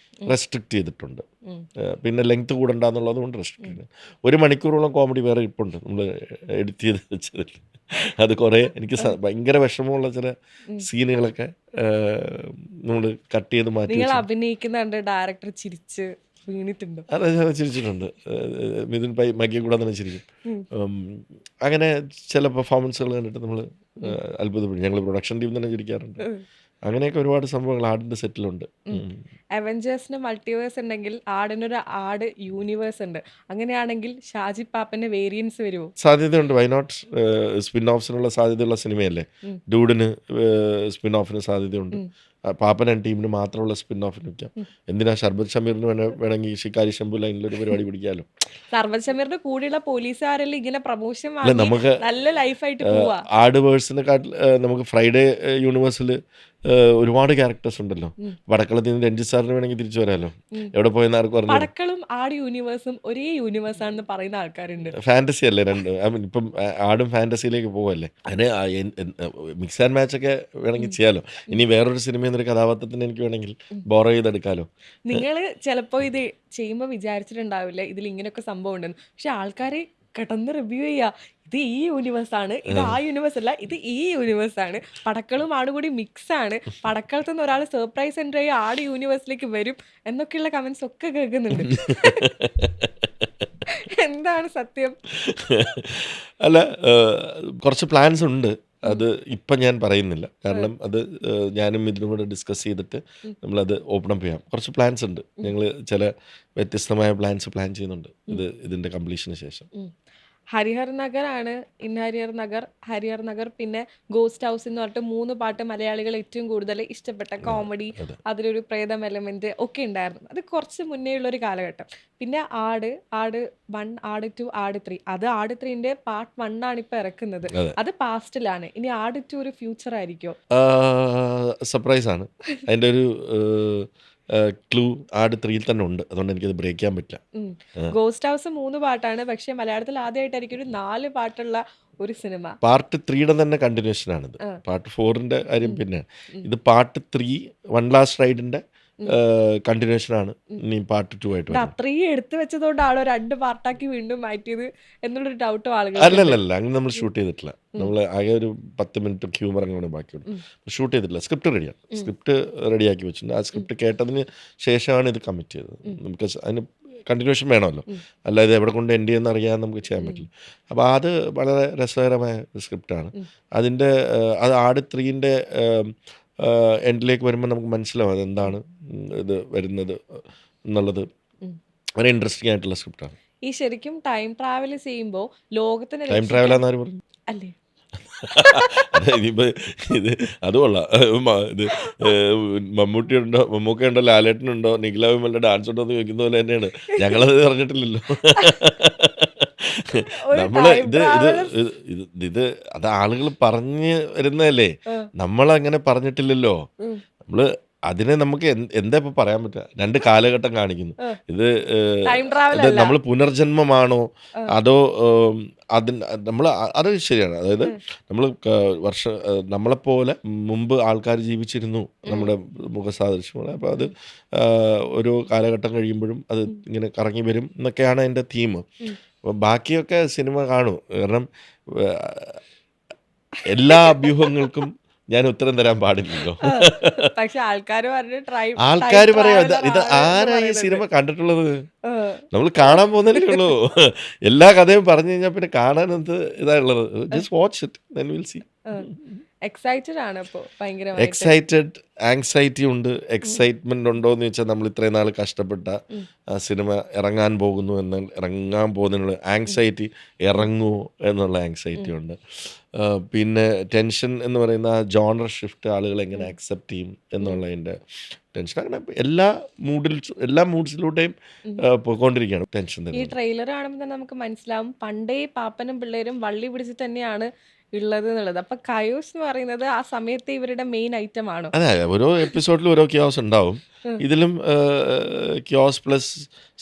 റെസ്ട്രിക്റ്റ് ചെയ്തിട്ടുണ്ട്. പിന്നെ ലെങ്ത് കൂടണ്ട എന്നുള്ളത് കൊണ്ട് റെസ്ട്രിക്റ്റ് ചെയ്ത് 1 മണിക്കൂറോളം കോമഡി വേറെ ഇരിപ്പുണ്ട് നമ്മൾ എഡിറ്റ് ചെയ്ത് വെച്ചതിൽ. അത് കുറേ എനിക്ക് ഭയങ്കര വിഷമമുള്ള ചില സീനുകളൊക്കെ നമ്മൾ കട്ട് ചെയ്ത് മാറ്റി നിങ്ങൾ വെച്ചു. അഭിനയിക്കുന്ന കണ്ട് ഡയറക്ടർ ചിരിച്ച് വീണിട്ടുണ്ടോ? അതെ, ഞാൻ ചിരിച്ചിട്ടുണ്ട്. മിഥുൻ മകിയെ കൂടാതെ തന്നെ ചിരിക്കും. അങ്ങനെ ചില പെർഫോമൻസുകൾ കണ്ടിട്ട് നമ്മൾ അത്ഭുതപ്പെടും. ഞങ്ങൾ പ്രൊഡക്ഷൻ ടീം തന്നെ ചിരിക്കാറുണ്ട്. അങ്ങനെയൊക്കെ ഒരുപാട് സംഭവങ്ങൾ ആടിൻ്റെ സെറ്റിലുണ്ട്. അവഞ്ചേഴ്സിന് മൾട്ടിവേഴ്സ് ഉണ്ടെങ്കിൽ ആടിനൊരു ആട് യൂണിവേഴ്സ് ഉണ്ട്. അങ്ങനെയാണെങ്കിൽ ഷാജി പാപ്പന്റെ വേരിയൻസ് വരുമോ? സാധ്യതയുണ്ട്. Why not? സ്പിൻ ഓഫ്സിനുള്ള സാധ്യതയുള്ള സിനിമയല്ലേ. ഡൂഡിന് സ്പിൻ ഓഫിന് സാധ്യതയുണ്ട്. പാപ്പൻ ആൻഡ് ടീമിന് മാത്രമുള്ള സ്പിൻ ഓഫിന് വയ്ക്കാം. എന്തിനാ ഷർബത് ഷമീറിന് വേണമെങ്കിൽ ഷിക്കാരി ശംഭു ലൈനിലൊരു പരിപാടി പിടിക്കാമല്ലോ. സർവത് ഷമീറിന്റെ കൂടെയുള്ള പോലീസുകാരെല്ലാം ഇങ്ങനെ പ്രൊമോഷൻ അല്ല, വാങ്ങി നമുക്ക് നല്ല ലൈഫായിട്ട് പോവാ. ആട് വേഴ്സിനെക്കാട്ടിൽ നമുക്ക് ഫ്രൈഡേ യൂണിവേഴ്സിൽ ഒരുപാട് ക്യാരക്ടേഴ്സ് ഉണ്ടല്ലോ. വടക്കളത്തിൽ നിന്ന് രഞ്ജിത്ത് സാറിന് വേണമെങ്കിൽ തിരിച്ചു വരാമല്ലോ. എവിടെ പോയെന്ന് ആർക്ക് പറഞ്ഞു? പടക്കളും ആട് യൂണിവേഴ്സും ഒരേ യൂണിവേഴ്സ് ആണെന്ന് പറയുന്ന ആൾക്കാരുണ്ട്. ഫാൻറ്റസി അല്ലേ രണ്ട്. ഐ മീൻ ഇപ്പം ആടും ഫാൻറ്റസിയിലേക്ക് പോവല്ലേ. അതിന് മിക്സ് ആൻഡ് മാച്ച് ഒക്കെ വേണമെങ്കിൽ ചെയ്യാമല്ലോ. ഇനി വേറൊരു സിനിമ എന്നൊരു കഥാപാത്രത്തിന് എനിക്ക് വേണമെങ്കിൽ ബോറോ ചെയ്തെടുക്കാമല്ലോ. നിങ്ങൾ ചിലപ്പോൾ ഇത് ചെയ്യുമ്പോൾ വിചാരിച്ചിട്ടുണ്ടാവില്ല ഇതിൽ ഇങ്ങനെയൊക്കെ സംഭവം ഉണ്ടെന്ന്. പക്ഷെ ആൾക്കാർ കിടന്ന് റിവ്യൂ ചെയ്യുക, ഇത് ഈ യൂണിവേഴ്സ് ആണ്, ഇത് ആ യൂണിവേഴ്സ് അല്ല, ഇത് ഈ യൂണിവേഴ്സ് ആണ്, പടക്കളും ആടും കൂടി മിക്സ് ആണ്, പടക്കളത്തിൽ നിന്ന് ഒരാൾ സർപ്രൈസ് എൻട്രി ആയി ആട് യൂണിവേഴ്സിലേക്ക് വരും എന്നൊക്കെയുള്ള കമന്റ്സ് ഒക്കെ കേൾക്കുന്നുണ്ട്. എന്താണ് സത്യം? അല്ല, കുറച്ച് പ്ലാൻസ് ഉണ്ട്. അത് ഇപ്പം ഞാൻ പറയുന്നില്ല. കാരണം അത് ഞാനും ഇതിനും കൂടെ ഡിസ്കസ് ചെയ്തിട്ട് നമ്മളത് ഓപ്പൺ അപ്പ് ചെയ്യാം. കുറച്ച് പ്ലാൻസ് ഉണ്ട്. ഞങ്ങൾ ചില വ്യത്യസ്തമായ പ്ലാൻ ചെയ്യുന്നുണ്ട് ഇതിൻ്റെ കംപ്ലീഷന് ശേഷം. ഹരിഹർ നഗർ ആണ് ഇൻ ഹരിഹർ നഗർ, പിന്നെ ഗോസ്റ്റ് ഹൗസ് എന്ന് പറഞ്ഞിട്ട് 3 പാട്ട് മലയാളികൾ ഏറ്റവും കൂടുതൽ ഇഷ്ടപ്പെട്ട കോമഡി, അതിലൊരു പ്രേതം എലമെന്റ് ഒക്കെ ഉണ്ടായിരുന്നു. അത് കുറച്ച് മുന്നേ ഉള്ളൊരു കാലഘട്ടം. പിന്നെ ആട് 1, ആട് 2, ആട് 3. അത് ആട് 3ന്റെ പാർട്ട് 1 ആണ് ഇപ്പൊ ഇറക്കുന്നത്. അത് പാസ്റ്റിലാണ്. ഇനി ആട് 2 ഒരു ഫ്യൂച്ചർ ആയിരിക്കോ? സർപ്രൈസ് ആണ്. അതിൻ്റെ ഒരു ക്ലൂ ആട് 3-ൽ തന്നെ ഉണ്ട്. അതുകൊണ്ട് എനിക്കത് ബ്രേക്ക് ചെയ്യാൻ പറ്റില്ല. ഗോസ്റ്റ് ഹൗസ് 3 പാട്ടാണ്. പക്ഷെ മലയാളത്തിൽ ആദ്യമായിട്ടായിരിക്കും ഒരു 4 പാട്ടുള്ള ഒരു സിനിമ. പാർട്ട് 3യുടെ തന്നെ കണ്ടിന്യൂഷനാണിത്. പാർട്ട് 4ന്റെ കാര്യം പിന്നെ. ഇത് പാർട്ട് 3 വൺ ലാസ്റ്റ് റൈഡിന്റെ കണ്ടിന്യൂഷനാണ് ഇനി പാർട്ട് 2 ആയിട്ട് വരുന്നത്. അത്രയും എടുത്തു വെച്ചതുകൊണ്ടാണോ 2 പാർട്ടാക്കി വീണ്ടും മാറ്റിയത് എന്നുള്ളൊരു ഡൗട്ടും ആളുകൾ. അല്ലല്ല, അങ്ങനെ നമ്മൾ ഷൂട്ട് ചെയ്തിട്ടില്ല. നമ്മൾ ആകെ ഒരു 10 മിനിറ്റ് ഹ്യൂമർ അങ്ങനെ ബാക്കിയുണ്ട്. ഷൂട്ട് ചെയ്തിട്ടില്ല. സ്ക്രിപ്റ്റ് റെഡിയാക്കി വെച്ചിട്ടുണ്ട്. ആ സ്ക്രിപ്റ്റ് കേട്ടതിന് ശേഷമാണ് ഇത് കമ്മിറ്റ് ചെയ്തത്. നമുക്ക് അതിന് കണ്ടിന്യൂഷൻ വേണമല്ലോ. അല്ലാതെ എവിടെ കൊണ്ട് എൻഡ് ചെയ്യുന്ന അറിയാൻ നമുക്ക് ചെയ്യാൻ പറ്റില്ല. അപ്പോൾ അത് വളരെ രസകരമായ സ്ക്രിപ്റ്റാണ്. അതിൻ്റെ അത് ആട് 3ൻ്റെ എൻഡിലേക്ക് വരുമ്പോൾ നമുക്ക് മനസ്സിലാവും അതെന്താണ് ഇത് വരുന്നത് എന്നുള്ളത്. വളരെ ഇൻട്രസ്റ്റിംഗ് ആയിട്ടുള്ള സ്ക്രിപ്റ്റാണ്. ഈ ശരിക്കും ടൈം ട്രാവൽ ചെയ്യുമ്പോൾ ലോകത്തിന് ടൈം ട്രാവൽ ആര് പറഞ്ഞു? അല്ലേ? ഇനിയിപ്പോൾ ഇത് അത് കൊള്ളാം. ഇത് മമ്മൂക്ക ഉണ്ടോ, ലാലേട്ടനുണ്ടോ, നിഖില വിമലിൻ്റെ ഡാൻസ് ഉണ്ടോ എന്ന് ചോദിക്കുന്ന പോലെ തന്നെയാണ്. ഞങ്ങളത് പറഞ്ഞിട്ടില്ലല്ലോ. നമ്മള് ഇത് അത് ആളുകൾ പറഞ്ഞു വരുന്നതല്ലേ. നമ്മളങ്ങനെ പറഞ്ഞിട്ടില്ലല്ലോ. നമ്മള് അതിനെ നമുക്ക് എന്താ ഇപ്പൊ പറയാൻ പറ്റുക? 2 കാലഘട്ടം കാണിക്കുന്നു. ആ. ഇത് ടൈം ട്രാവൽ അത് അല്ല. നമ്മൾ പുനർജന്മമാണോ ആ. അതോ നമ്മൾ അത് ശരിയാണ്. അതായത് ഉം. നമ്മൾ നമ്മളെപ്പോലെ മുമ്പ് ആൾക്കാർ ജീവിച്ചിരുന്നു നമ്മുടെ മുഖസാദൃശ്യങ്ങൾ. അപ്പോൾ അത് ഒരു കാലഘട്ടം കഴിയുമ്പോഴും അത് ഇങ്ങനെ കറങ്ങി വരും എന്നൊക്കെയാണ് അതിൻ്റെ തീം. ഉം. അപ്പോൾ ബാക്കിയൊക്കെ സിനിമ കാണൂ. കാരണം ഏഹ്, എല്ലാ അഭ്യൂഹങ്ങൾക്കും ഞാൻ ഉത്തരം തരാൻ പാടില്ലല്ലോ. ആ. പക്ഷെ ആൾക്കാർ പറഞ്ഞു ആൾക്കാർ പറയാം ഇത് ട്രാവലർ ഇത് ആണ് എന്ന് ആരാ ഈ പറയുന്നുണ്ട്. സിനിമ കണ്ടിട്ടുള്ളത്? ആ. നമ്മൾ കാണാൻ പോകുന്നതല്ലേ ഉള്ളൂ. എല്ലാ കഥയും പറഞ്ഞു കഴിഞ്ഞാൽ പിന്നെ കാണാൻ എന്ത് ഇതായുള്ളത്? Just watch it, then we'll see. Excited ആണ് അപ്പോ ഭയങ്കരമായിട്ട്. എക്സൈറ്റഡ്, ആങ്സൈറ്റി ഉണ്ട്. എക്സൈറ്റ്മെന്റ് ഉണ്ടോ എന്ന് ചോദിച്ചാൽ നമ്മൾ ഇത്രയും നാൾ കഷ്ടപ്പെട്ട ഉം. സിനിമ ഇറങ്ങാൻ പോകുന്നു ഇറങ്ങാൻ പോകുന്നതിനുള്ള ആങ്സൈറ്റി, ഇറങ്ങുമോ എന്നുള്ള ആങ്സൈറ്റി ഉണ്ട്. പിന്നെ ടെൻഷൻ എന്ന് പറയുന്ന ആ ജോണർ ഷിഫ്റ്റ് ആളുകൾ എങ്ങനെ അക്സെപ്റ്റ് ചെയ്യും എന്നുള്ളതിൻ്റെ ടെൻഷൻ. അങ്ങനെ എല്ലാ മൂഡ്സിലൂടെയും പോയിക്കൊണ്ടിരിക്കുകയാണ് ടെൻഷൻ ഈ തന്നെ. ട്രെയിലർ കാണുമ്പോൾ തന്നെ നമുക്ക് മനസ്സിലാവും പണ്ടേ പാപ്പനും പിള്ളേരും വള്ളി പിടിച്ചിട്ട് തന്നെയാണ് ഉള്ളത് എന്നുള്ളത്. അപ്പൊ കയോസ് എന്ന് പറയുന്നത് ആ സമയത്ത് ഇവരുടെ മെയിൻ ഐറ്റം ആണോ? അതെ, ഓരോ എപ്പിസോഡിലും ഓരോ ക്യോസ് ഉണ്ടാവും. ഉം. ഇതിലും chaos plus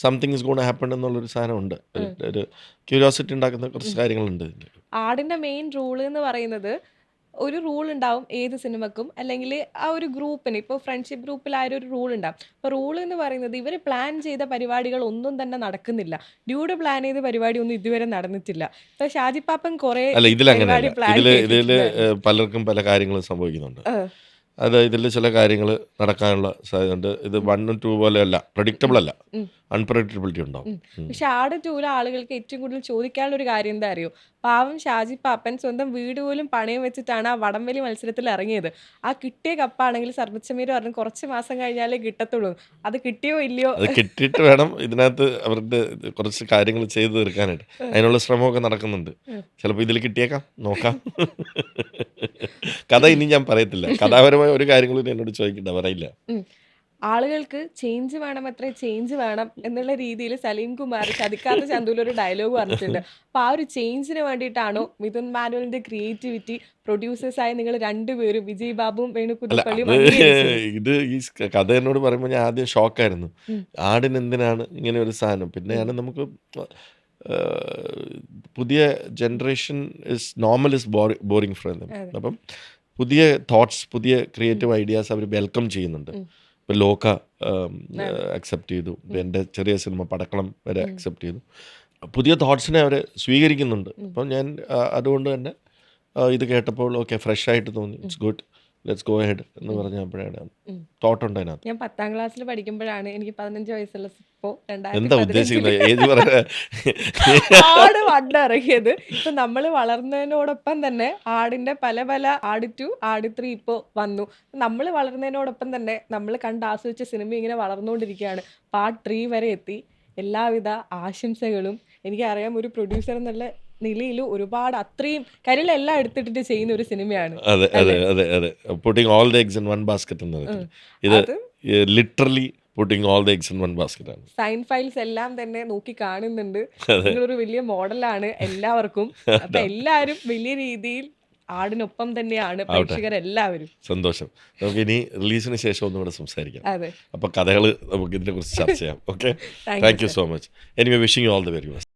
something is gone happen എന്നുള്ളൊരു സാധനം ഉണ്ട്. ഒരു ക്യൂരിയോസിറ്റി ഉണ്ടാക്കുന്ന കുറച്ച് കാര്യങ്ങളുണ്ട് ഇതിൽ. ആടിന്റെ മെയിൻ റൂള് എന്ന് പറയുന്നത് ഒരു റൂൾ ഉണ്ടാവും ഏത് സിനിമക്കും, അല്ലെങ്കിൽ ആ ഒരു ഗ്രൂപ്പിന് ഇപ്പോൾ ഫ്രണ്ട്ഷിപ്പ് ഗ്രൂപ്പിൽ ആ ഒരു റൂൾ ഉണ്ടാവും. അപ്പോൾ റൂൾ എന്ന് പറയുന്നത് ഇവർ പ്ലാൻ ചെയ്ത പരിപാടികൾ ഒന്നും തന്നെ നടക്കുന്നില്ല. ഡ്യൂഡ് പ്ലാൻ ചെയ്ത പരിപാടി ഒന്നും ഇതുവരെ നടന്നിട്ടില്ല. ഇപ്പോൾ ഷാജി പാപ്പൻ കുറേ അല്ല, ഇതിലങ്ങനെയല്ല. പരിപാടി പ്ലാൻ ഇതിൽ ചെയ്തിട്ടുണ്ടായിരുന്നു. പലർക്കും പല കാര്യങ്ങളും സംഭവിക്കുന്നുണ്ട്. ആ. അത് ഇതിൽ ചില കാര്യങ്ങൾ നടക്കാനുള്ള സാധ്യതയുണ്ട്. ഇത് 1 2 പോലെയല്ല, പ്രഡിക്റ്റബിൾ അല്ല, ഉം. അൺപ്രഡിക്റ്റബിലിറ്റി ഉണ്ടാവും. പക്ഷെ ആട് ടൂല ആളുകൾക്ക് ഏറ്റവും കൂടുതൽ ചോദിക്കാനുള്ള ഒരു കാര്യം എന്താ അറിയോ? പാവം ഷാജി പാപ്പൻ സ്വന്തം വീട് പോലും പണയം വെച്ചിട്ടാണ് ആ വടംവലി മത്സരത്തിൽ ഇറങ്ങിയത്. ആ കിട്ടിയ കപ്പാണെങ്കിൽ സർവച്ചമീര് പറഞ്ഞു കുറച്ച് മാസം കഴിഞ്ഞാലേ കിട്ടത്തുള്ളൂ. അത് കിട്ടിയോ ഇല്ലയോ? അത് കിട്ടിയിട്ട് വേണം ഇതിനകത്ത് അവരുടെ കുറച്ച് കാര്യങ്ങൾ ചെയ്തു തീർക്കാനായിട്ട്. അതിനുള്ള ശ്രമമൊക്കെ നടക്കുന്നുണ്ട്. ചിലപ്പോൾ ഇതിൽ കിട്ടിയേക്കാം, നോക്കാം. കഥ ഇനി ഞാൻ പറയത്തില്ല. കഥാപരമായ ഒരു കാര്യങ്ങളും എന്നോട് ചോദിക്കണ്ട, പറയില്ല. ഉം. ആളുകൾക്ക് ചേഞ്ച് വേണം, എത്ര ചേഞ്ച് വേണം എന്നുള്ള രീതിയിൽ സലീം കുമാർ ചതിക്കാത്ത ചന്തുവിൽ ഒരു ഡയലോഗ് പറഞ്ഞിട്ടുണ്ട്. അപ്പൊ ആ ഒരു ചേഞ്ചിന് വേണ്ടിയിട്ടാണോ മിഥുൻ മാനുവലിന്റെ ക്രിയേറ്റിവിറ്റി പ്രൊഡ്യൂസേഴ്സായ നിങ്ങൾ രണ്ടുപേരും വിജയ് ബാബുവും അല്ല, വേണുകുന്നപ്പള്ളിയും അത് അംഗീകരിച്ചത്? ഇത് ഈ കഥ എന്നോട് പറയുമ്പോൾ ഞാൻ ആദ്യം ഷോക്കായിരുന്നു. ഉം. ആടിന് എന്തിനാണ് ഇങ്ങനെ ഒരു സാധനം? പിന്നെയാണ് നമുക്ക് പുതിയ generation normal is boring for them. അതെ. അപ്പം പുതിയ തോട്ട്സ്, പുതിയ ക്രിയേറ്റീവ് ഐഡിയാസ് അവർ വെൽക്കം ചെയ്യുന്നുണ്ട്. ഇപ്പം ലോക അക്സെപ്റ്റ് ചെയ്തു. എൻ്റെ ചെറിയ സിനിമ പടക്കളം വരെ അക്സെപ്റ്റ് ചെയ്തു. പുതിയ തോട്ട്സിനെ അവർ സ്വീകരിക്കുന്നുണ്ട്. അപ്പം ഞാൻ അതുകൊണ്ട് തന്നെ ഇത് കേട്ടപ്പോൾ ഓക്കെ, ഫ്രഷ് ആയിട്ട് തോന്നി. It's good, let's go head എന്ന് പറഞ്ഞപ്പോഴാണ് തോട്ട് ഉണ്ട് അതിനകത്ത്. ഞാൻ 10ാം ക്ലാസ്സിൽ പഠിക്കുമ്പോഴാണ് എനിക്ക് 15 വയസ്സുള്ള ഇപ്പോൾ എന്താ 2015 ഉദ്ദേശിക്കുന്നത്? ഏജ് പറയാ. ആട് പണ്ട് ഇറങ്ങിയത്. ഇപ്പൊ നമ്മൾ വളർന്നതിനോടൊപ്പം തന്നെ ആടിന്റെ പല പല ആട് 2 ആട് 3 ഇപ്പോൾ വന്നു. നമ്മൾ വളർന്നതിനോടൊപ്പം തന്നെ നമ്മൾ കണ്ട് ആസ്വദിച്ച സിനിമ ഇങ്ങനെ വളർന്നുകൊണ്ടിരിക്കുകയാണ്. പാർട്ട് 3 വരെ എത്തി. എല്ലാവിധ ആശംസകളും. എനിക്കറിയാം ഒരു പ്രൊഡ്യൂസർ എന്നുള്ള നിലയിൽ ഒരുപാട് അത്രയും കരിലെല്ലാം എടുത്തിട്ടിട്ട് ചെയ്യുന്ന ഒരു സിനിമയാണ്. അതെ അതെ അതെ അതെ, putting all the eggs in one basket എന്ന് പറഞ്ഞിട്ട്. ഇത് അത് literally putting all the eggs in one basket ആണ്. സൈൻ ഫയൽസ് എല്ലാം തന്നെ നോക്കി കാണുന്നുണ്ട്. അതെ. നിങ്ങളൊരു വലിയ മോഡലാണ് എല്ലാവർക്കും. അപ്പൊ എല്ലാവരും വലിയ രീതിയിൽ ആടിനൊപ്പം തന്നെയാണ് പ്രേക്ഷകരെല്ലാവരും. സന്തോഷം. നമുക്ക് ഇനി റിലീസിന് ശേഷം ഒന്നുകൂടെ സംസാരിക്കാം. അതെ. അപ്പോൾ കഥകൾ നമുക്ക് ഇതിനെ കുറിച്ച് ചർച്ച ചെയ്യാം. Okay, thank you thank you so much. Anyway, wishing you all the very best.